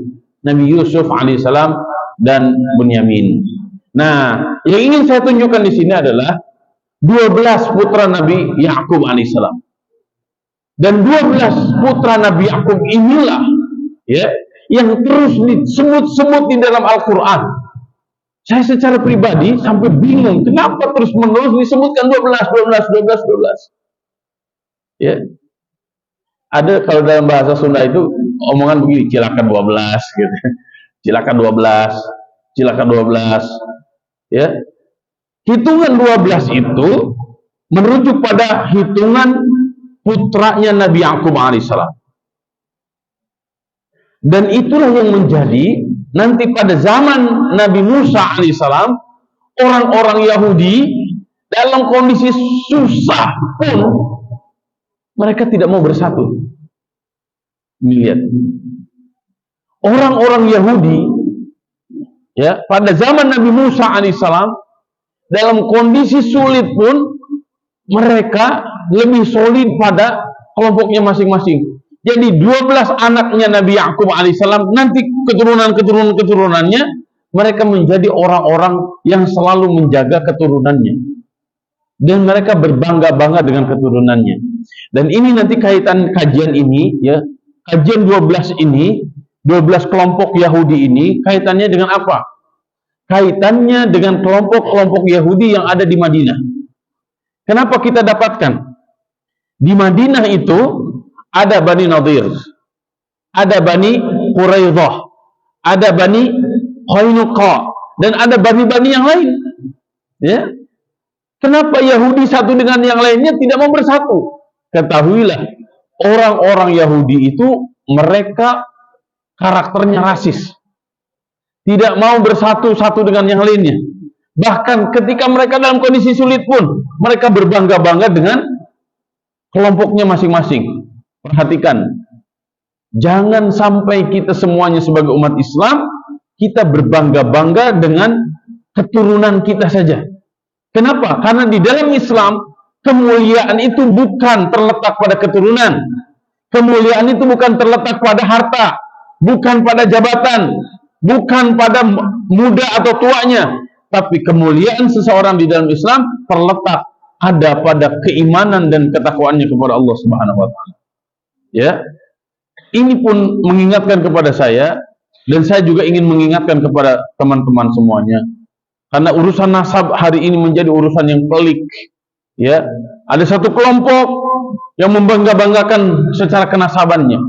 [SPEAKER 1] Yusuf alaihissalam dan Bunyamin. Nah, yang ingin saya tunjukkan di sini adalah 12 putra Nabi Yakub alaihissalam. Dan 12 putra Nabi Yakub inilah, ya, yang terus disebut-sebut di dalam Al-Quran. Saya secara pribadi sampai bingung, kenapa terus-menerus disebutkan 12. Ya. Ada kalau dalam bahasa Sunda itu omongan begini, silakan 12 gitu. Silakan 12. Ya. Hitungan 12 itu merujuk pada hitungan putranya Nabi Yakub alaihissalam. Dan itulah yang menjadi nanti pada zaman Nabi Musa alaihissalam, orang-orang Yahudi dalam kondisi susah pun mereka tidak mau bersatu. Lihat, orang-orang Yahudi ya pada zaman Nabi Musa alaihissalam dalam kondisi sulit pun mereka lebih solid pada kelompoknya masing-masing. Jadi 12 anaknya Nabi Yakub alaihissalam, nanti keturunannya mereka menjadi orang-orang yang selalu menjaga keturunannya. Dan mereka berbangga-bangga dengan keturunannya. Dan ini nanti kaitan kajian ini, ya, kajian 12 ini, 12 kelompok Yahudi ini, kaitannya dengan apa? Kaitannya dengan kelompok-kelompok Yahudi yang ada di Madinah. Kenapa kita dapatkan? Di Madinah itu ada Bani Nadir, ada Bani Quraidah, ada Bani Qainuqa, dan ada bani-bani yang lain. Ya. Kenapa Yahudi satu dengan yang lainnya tidak mau bersatu? Ketahuilah, orang-orang Yahudi itu mereka karakternya rasis. Tidak mau bersatu satu dengan yang lainnya. Bahkan ketika mereka dalam kondisi sulit pun, mereka berbangga-bangga dengan kelompoknya masing-masing. Perhatikan, jangan sampai kita semuanya sebagai umat Islam, kita berbangga-bangga dengan keturunan kita saja. Kenapa? Karena di dalam Islam, kemuliaan itu bukan terletak pada keturunan. Kemuliaan itu bukan terletak pada harta, bukan pada jabatan, bukan pada muda atau tuanya. Tapi kemuliaan seseorang di dalam Islam terletak ada pada keimanan dan ketakwaannya kepada Allah Subhanahu wa taala. Ya. Ini pun mengingatkan kepada saya, dan saya juga ingin mengingatkan kepada teman-teman semuanya. Karena urusan nasab hari ini menjadi urusan yang pelik. Ya, ada satu kelompok yang membangga-banggakan secara kenasabannya.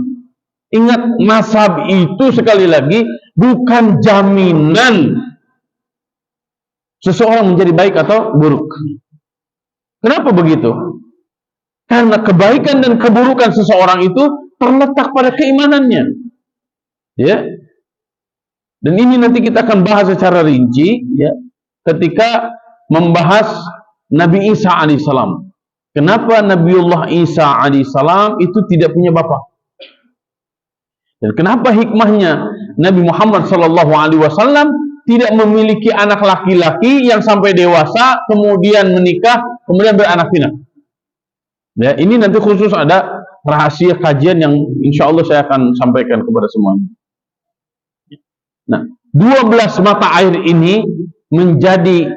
[SPEAKER 1] Ingat, nasab itu sekali lagi bukan jaminan seseorang menjadi baik atau buruk. Kenapa begitu? Karena kebaikan dan keburukan seseorang itu terletak pada keimanannya. Ya. Dan ini nanti kita akan bahas secara rinci, ya, ketika membahas Nabi Isa alaihissalam. Kenapa Nabiullah Isa alaihissalam itu tidak punya bapak? Dan kenapa hikmahnya Nabi Muhammad sallallahu alaihi wasallam tidak memiliki anak laki-laki yang sampai dewasa, kemudian menikah, kemudian beranak pinak? Ya, ini nanti khusus ada rahasia kajian yang insya Allah saya akan sampaikan kepada semuanya. Nah, 12 mata air ini menjadi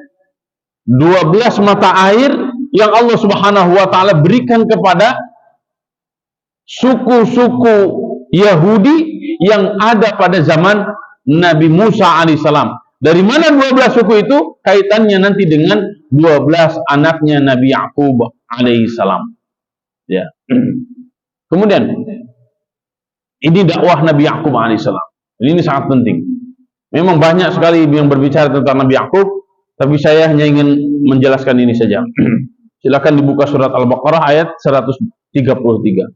[SPEAKER 1] 12 mata air yang Allah Subhanahu wa taala berikan kepada suku-suku Yahudi yang ada pada zaman Nabi Musa alaihissalam. Dari mana 12 suku itu? Kaitannya nanti dengan 12 anaknya Nabi Yakub alaihissalam. Ya. Kemudian ini dakwah Nabi Yakub alaihissalam. Ini sangat penting. Memang banyak sekali yang berbicara tentang Nabi Yakub, tapi saya hanya ingin menjelaskan ini saja. Silakan dibuka surat Al-Baqarah ayat 133.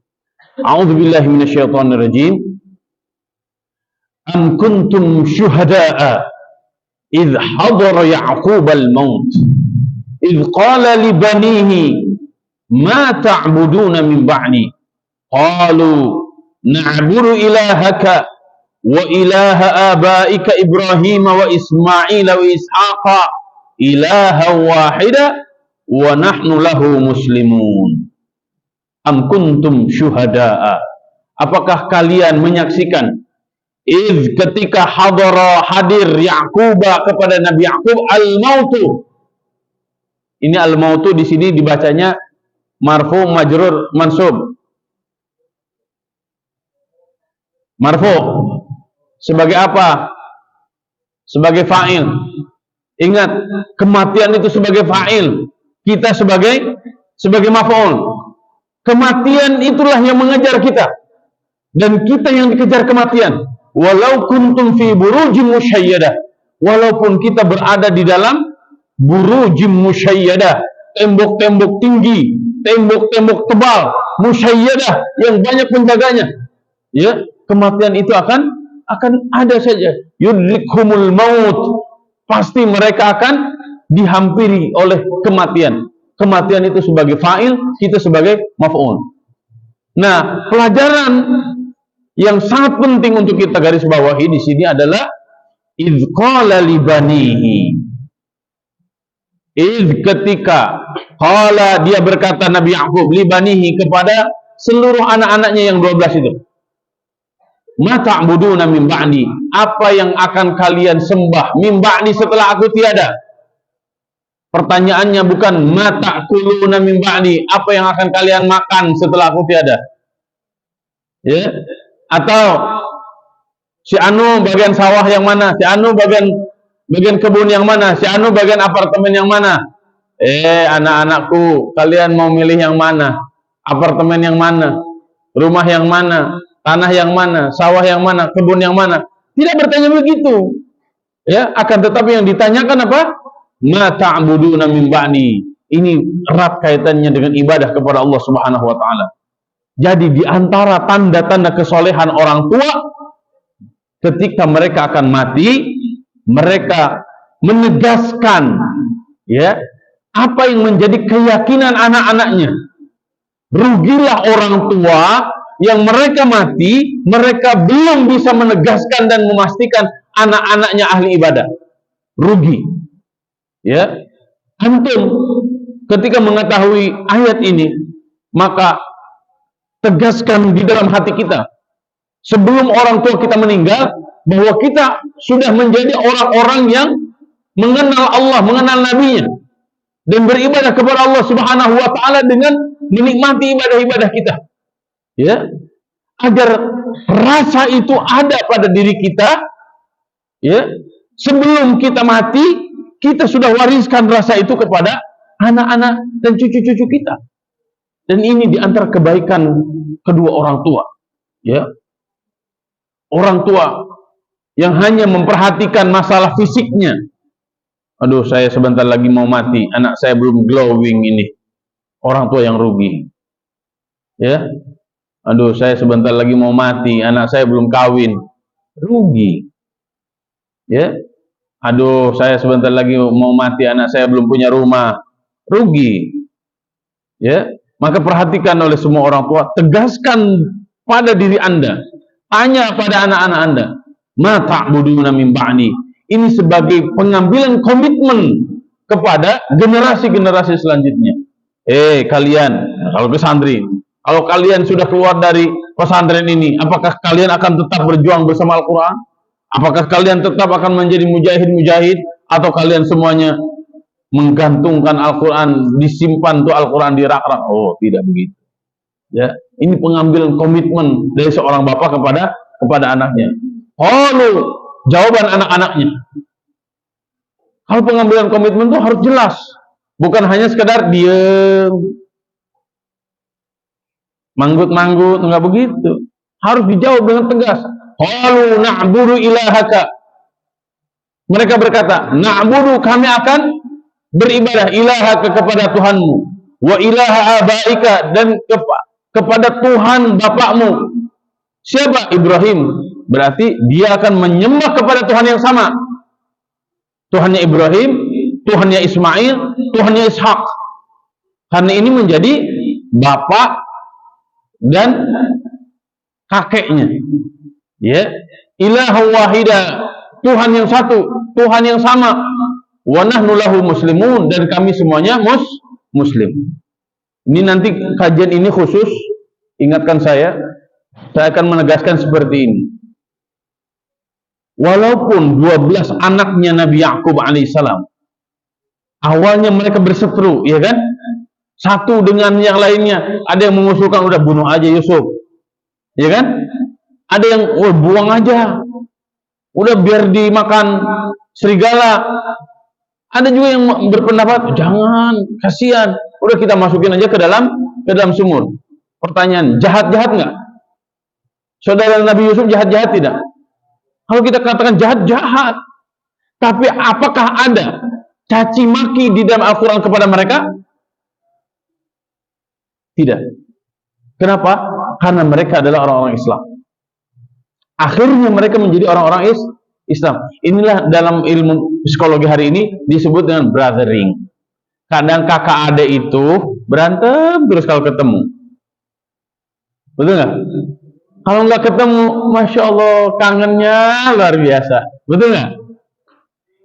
[SPEAKER 1] A'udzubillahi minasyaitonirrajim. Am kuntum syuhada'a idh hadara Ya'qub al-maut idh qala li banihi ma ta'buduna min ba'di qalu na'budu ilahaka wa ilaha abaika Ibrahim wa Ismail wa Ishaqa ilaha wahida wa nahnu lahu muslimun. Am kuntum syuhada'a, apakah kalian menyaksikan ketika hadir Ya'quba kepada Nabi Ya'qub al-mautu. Ini al-mautu di sini dibacanya marfu majrur mansub. Marfu sebagai apa? Sebagai fa'il. Ingat, kematian itu sebagai fa'il, kita sebagai maf'ul. Kematian itulah yang mengejar kita, dan kita yang dikejar kematian. Walau kuntum fi burujim musyayyadah, walaupun kita berada di dalam burujim musyayyadah, tembok-tembok tinggi, tembok-tembok tebal, musyayyadah yang banyak penjaganya, ya, kematian itu akan ada saja. Yudrikhumul maut, pasti mereka akan dihampiri oleh kematian. Kematian itu sebagai fa'il, kita sebagai maf'ul. Nah, pelajaran yang sangat penting untuk kita garis bawahi di sini adalah idz qala li banihi. Ketika qala, dia berkata Nabi Yakub li banihi, kepada seluruh anak-anaknya yang 12 itu. Ma ta'buduna min ba'di, apa yang akan kalian sembah min ba'di, setelah aku tiada. Pertanyaannya bukan ma ta'kuluna min ba'di, apa yang akan kalian makan setelah aku tiada. Ya, atau si anu bagian sawah yang mana, si anu bagian kebun yang mana, si anu bagian apartemen yang mana. Anak-anakku, kalian mau milih yang mana? Apartemen yang mana? Rumah yang mana? Tanah yang mana? Sawah yang mana? Kebun yang mana? Tidak bertanya begitu. Ya, akan tetapi yang ditanyakan apa? Ma ta'buduna min ba'di. Ini erat kaitannya dengan ibadah kepada Allah Subhanahu wa taala. Jadi di antara tanda-tanda kesolehan orang tua, ketika mereka akan mati, mereka menegaskan, ya, apa yang menjadi keyakinan anak-anaknya. Rugilah orang tua yang mereka mati, mereka belum bisa menegaskan dan memastikan anak-anaknya ahli ibadah. Rugi. Ya, antum ketika mengetahui ayat ini, maka tegaskan di dalam hati kita, sebelum orang tua kita meninggal, bahwa kita sudah menjadi orang-orang yang mengenal Allah, mengenal Nabi-Nya, dan beribadah kepada Allah Subhanahu wa taala dengan menikmati ibadah-ibadah kita. Ya, agar rasa itu ada pada diri kita, ya, sebelum kita mati, kita sudah wariskan rasa itu kepada anak-anak dan cucu-cucu kita. Dan ini diantara kebaikan kedua orang tua. Ya, orang tua yang hanya memperhatikan masalah fisiknya. Aduh, saya sebentar lagi mau mati, anak saya belum glowing ini. Orang tua yang rugi. Ya, aduh, saya sebentar lagi mau mati, anak saya belum kawin. Rugi. Ya, aduh, saya sebentar lagi mau mati, anak saya belum punya rumah. Rugi. Ya, maka perhatikan oleh semua orang tua, tegaskan pada diri Anda, tanya pada anak-anak Anda, ma ta'buduna min ba'di. Ini sebagai pengambilan komitmen kepada generasi-generasi selanjutnya. Kalian, kalau ke santri, kalau kalian sudah keluar dari pesantren ini, apakah kalian akan tetap berjuang bersama Al-Quran? Apakah kalian tetap akan menjadi mujahid-mujahid, atau kalian semuanya menggantungkan Al-Quran, disimpan tuh Al-Quran di rak-rak? Oh, tidak begitu. Ya, ini pengambilan komitmen dari seorang bapak kepada anaknya. Qalu, jawaban anak-anaknya. Kalau pengambilan komitmen itu harus jelas, bukan hanya sekedar diem, manggut-manggut, enggak begitu. Harus dijawab dengan tegas. Qalu na'budu ilahaka. Mereka berkata, na'budu, kami akan beribadah, ilahaka, kepada Tuhanmu, wa ilaha abaika, dan kepada Tuhan bapakmu. Siapa? Ibrahim. Berarti dia akan menyembah kepada Tuhan yang sama. Tuhannya Ibrahim, Tuhannya Ismail, Tuhannya Ishak. Karena ini menjadi bapak dan kakeknya. Ya, ilahu wahida, Tuhan yang satu, Tuhan yang sama. Wa nahnu lahu muslimun, dan kami semuanya muslim. Ini nanti kajian ini khusus, ingatkan saya akan menegaskan seperti ini. Walaupun 12 anaknya Nabi Yakub alaihissalam, awalnya mereka berseteru, ya kan? Satu dengan yang lainnya, ada yang mengusulkan udah bunuh aja Yusuf, ya kan? Ada yang buang aja, udah biar dimakan serigala. Ada juga yang berpendapat jangan, kasihan, udah kita masukin aja ke dalam sumur. Pertanyaan, jahat-jahat nggak? Saudara Nabi Yusuf jahat-jahat tidak? Kalau kita katakan jahat-jahat, tapi apakah ada caci maki di dalam Al-Quran kepada mereka? Tidak. Kenapa? Karena mereka adalah orang-orang Islam. Akhirnya mereka menjadi orang-orang Islam. Inilah dalam ilmu psikologi hari ini disebut dengan brothering. Kadang kakak adik itu berantem terus kalau ketemu. Betul nggak? Kalau nggak ketemu, Masya Allah, kangennya luar biasa. Betul nggak?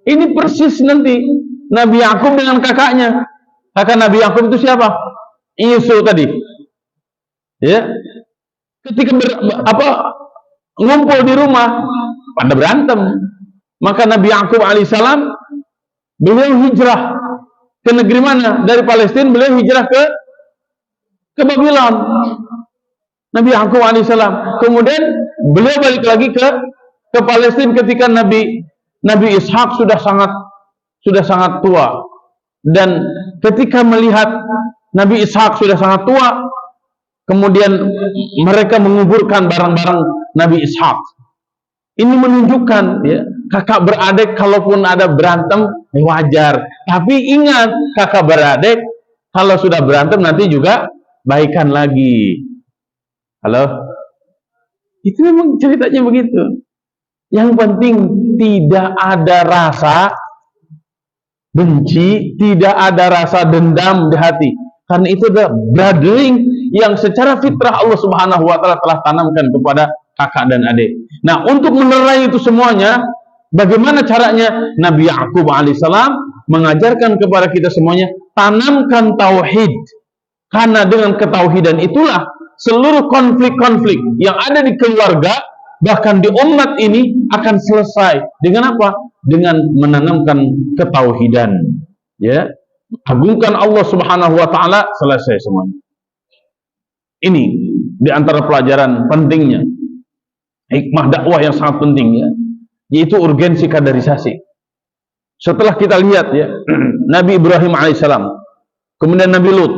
[SPEAKER 1] Ini persis nanti Nabi Yakub dengan kakaknya. Kakak Nabi Yakub itu siapa? Yusuf tadi. Ya. Ketika ngumpul di rumah, pada berantem. Maka Nabi Yakub alaihissalam, beliau hijrah ke negeri mana? Dari Palestina beliau hijrah ke Babylon. Nabi Yakub alaihissalam. Kemudian beliau balik lagi ke Palestina ketika Nabi Ishak sudah sangat tua. Dan ketika melihat Nabi Ishak sudah sangat tua, kemudian mereka menguburkan barang-barang Nabi Ishak. Ini menunjukkan ya, kakak beradik kalaupun ada berantem wajar. Tapi ingat, kakak beradik kalau sudah berantem nanti juga baikan lagi. Halo? Itu memang ceritanya begitu. Yang penting tidak ada rasa benci, tidak ada rasa dendam di hati. Karena itu adalah brothering yang secara fitrah Allah Subhanahu wa taala telah tanamkan kepada kakak dan adik. Nah, untuk menerai itu semuanya, bagaimana caranya? Nabi Yakub alaihissalam mengajarkan kepada kita semuanya, tanamkan tauhid. Karena dengan ketauhidan itulah seluruh konflik-konflik yang ada di keluarga, bahkan di umat ini akan selesai. Dengan apa? Dengan menanamkan ketauhidan. Ya, agungkan Allah Subhanahu wa taala, selesai semuanya. Ini di antara pelajaran pentingnya, hikmah dakwah yang sangat penting ya, yaitu urgensi kaderisasi. Setelah kita lihat ya, Nabi Ibrahim alaihissalam, kemudian Nabi Lut,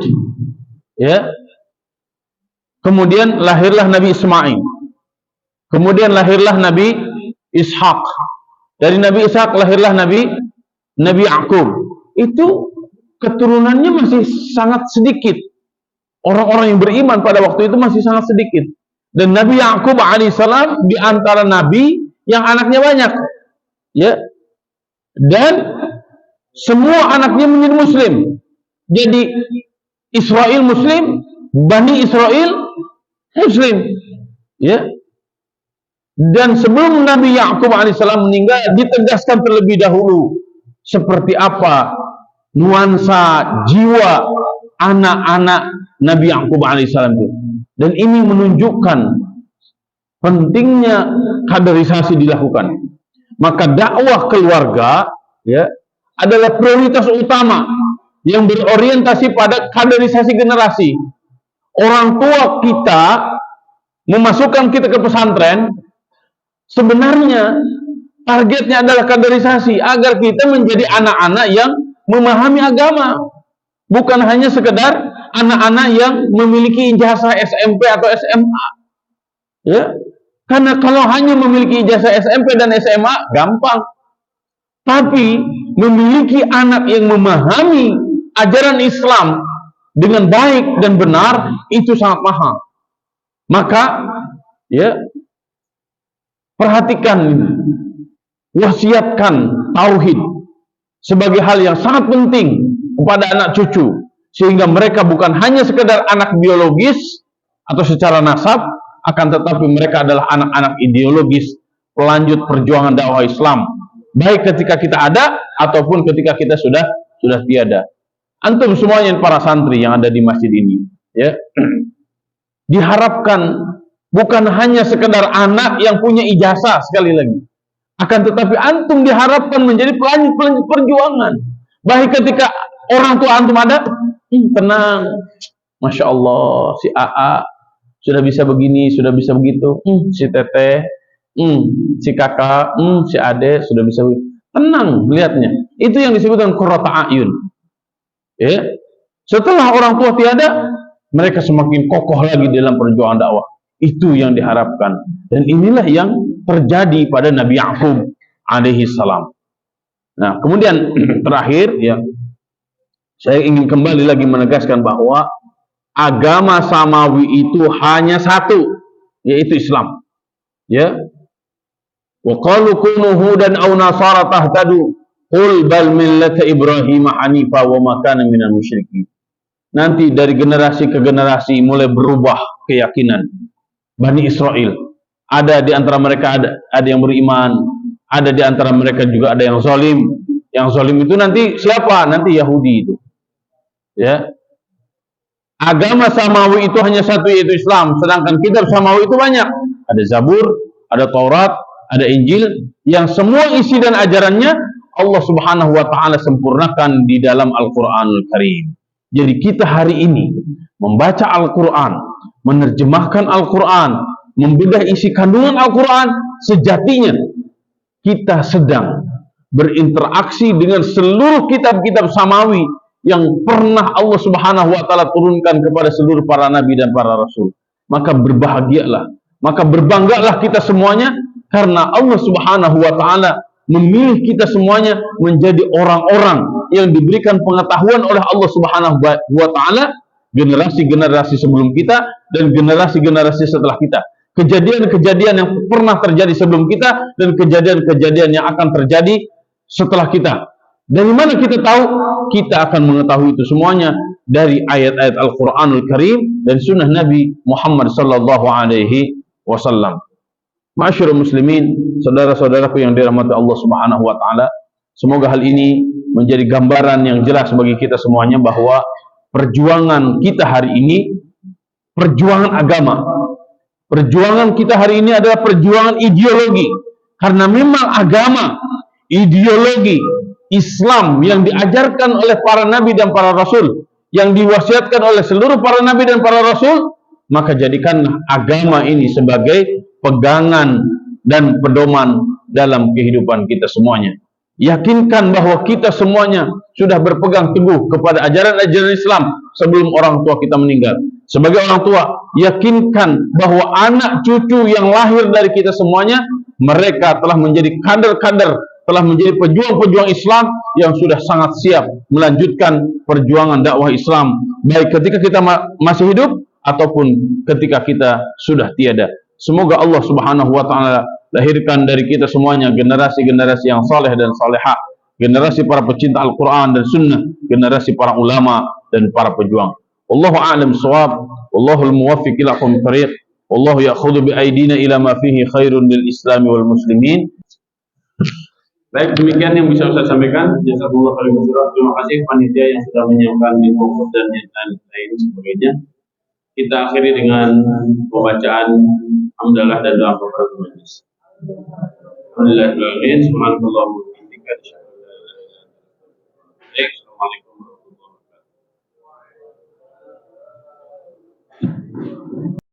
[SPEAKER 1] ya, kemudian lahirlah Nabi Ismail, kemudian lahirlah Nabi Ishak, dari Nabi Ishak lahirlah Nabi Yakub. Itu keturunannya masih sangat sedikit. Orang-orang yang beriman pada waktu itu masih sangat sedikit. Dan Nabi Yakub alaihissalam di antara nabi yang anaknya banyak. Ya. Dan semua anaknya menjadi muslim. Jadi Israel muslim, Bani Israel muslim. Ya. Dan sebelum Nabi Yakub alaihissalam meninggal, ditegaskan terlebih dahulu seperti apa nuansa jiwa anak-anak Nabi Yakub alaihissalam itu. Dan ini menunjukkan pentingnya kaderisasi dilakukan. Maka dakwah keluarga ya adalah prioritas utama yang berorientasi pada kaderisasi generasi. Orang tua kita memasukkan kita ke pesantren, sebenarnya targetnya adalah kaderisasi agar kita menjadi anak-anak yang memahami agama, bukan hanya sekedar anak-anak yang memiliki ijazah SMP atau SMA. Ya, karena kalau hanya memiliki ijazah SMP dan SMA gampang, tapi memiliki anak yang memahami ajaran Islam dengan baik dan benar itu sangat mahal. Maka ya, perhatikan ini, wasiatkan tauhid sebagai hal yang sangat penting kepada anak cucu, sehingga mereka bukan hanya sekedar anak biologis atau secara nasab, akan tetapi mereka adalah anak-anak ideologis, pelanjut perjuangan dakwah Islam, baik ketika kita ada ataupun ketika kita sudah tiada. Antum semuanya para santri yang ada di masjid ini, ya, diharapkan bukan hanya sekedar anak yang punya ijazah, sekali lagi, akan tetapi antum diharapkan menjadi pelanjut perjuangan. Baik ketika orang tua antum ada, tenang, Masya Allah, si AA sudah bisa begini, sudah bisa begitu, si Teteh, si kakak, si Ade sudah bisa begitu. Tenang melihatnya. Itu yang disebut dengan qurrata a'yun. Ya. Setelah orang tua tiada, mereka semakin kokoh lagi dalam perjuangan dakwah. Itu yang diharapkan. Dan inilah yang terjadi pada Nabi Yakub alaihi salam. Nah, kemudian terakhir ya, saya ingin kembali lagi menegaskan bahwa agama samawi itu hanya satu, yaitu Islam. Ya. Wa qalu kunu hudan aw nasara tahtadu qul bal millata Ibrahim hanifa wa ma kana minal musyrikin. Nanti dari generasi ke generasi mulai berubah keyakinan. Bani Israel. Ada di antara mereka ada yang beriman, ada di antara mereka juga ada yang zalim. Yang zalim itu nanti siapa? Nanti Yahudi itu. Ya. Agama samawi itu hanya satu, yaitu Islam, sedangkan kitab samawi itu banyak. Ada Zabur, ada Taurat, ada Injil, yang semua isi dan ajarannya Allah Subhanahu wa taala sempurnakan di dalam Al-Qur'anul Karim. Jadi kita hari ini membaca Al-Qur'an, menerjemahkan Al-Qur'an, membedah isi kandungan Al-Qur'an, sejatinya kita sedang berinteraksi dengan seluruh kitab-kitab samawi yang pernah Allah Subhanahu wa taala turunkan kepada seluruh para nabi dan para rasul. Maka berbahagialah, maka berbanggalah kita semuanya, karena Allah Subhanahu wa taala memilih kita semuanya menjadi orang-orang yang diberikan pengetahuan oleh Allah Subhanahu wa taala, generasi-generasi sebelum kita dan generasi-generasi setelah kita. Kejadian-kejadian yang pernah terjadi sebelum kita dan kejadian-kejadian yang akan terjadi setelah kita. Dari mana kita tahu? Kita akan mengetahui itu semuanya dari ayat-ayat Al-Qur'anul Karim dan sunnah Nabi Muhammad sallallahu alaihi wasallam. Ma'asyiral muslimin, saudara-saudaraku yang dirahmati Allah Subhanahu wa taala, semoga hal ini menjadi gambaran yang jelas bagi kita semuanya bahwa perjuangan kita hari ini perjuangan agama. Perjuangan kita hari ini adalah perjuangan ideologi, karena memang agama, ideologi Islam yang diajarkan oleh para nabi dan para rasul, yang diwasiatkan oleh seluruh para nabi dan para rasul, maka jadikanlah agama ini sebagai pegangan dan pedoman dalam kehidupan kita semuanya. Yakinkan bahwa kita semuanya sudah berpegang teguh kepada ajaran-ajaran Islam sebelum orang tua kita meninggal. Sebagai orang tua, yakinkan bahwa anak cucu yang lahir dari kita semuanya, mereka telah menjadi kader-kader, telah menjadi pejuang-pejuang Islam yang sudah sangat siap melanjutkan perjuangan dakwah Islam, baik ketika kita masih hidup ataupun ketika kita sudah tiada. Semoga Allah Subhanahu wa taala lahirkan dari kita semuanya generasi-generasi yang saleh dan salehah, generasi para pecinta Al-Qur'an dan sunnah, generasi para ulama dan para pejuang. Wallahu a'lam bissawab, wallahul muwaffiq ila aqwamit thariq, wallahu ya'khudhu bi aydina ila ma fihi khairun lil Islam wal muslimin. Baik, demikian yang bisa saya sampaikan. Jazakumullah khairan. Terima kasih panitia yang sudah menyiapkan info dan lain sebagainya. Kita akhiri dengan pembacaan hamdalah dan doa kafaratul majelis. Alhamdulillahirabbil alamin. Subhanallah wa bihamdihi. Assalamualaikum.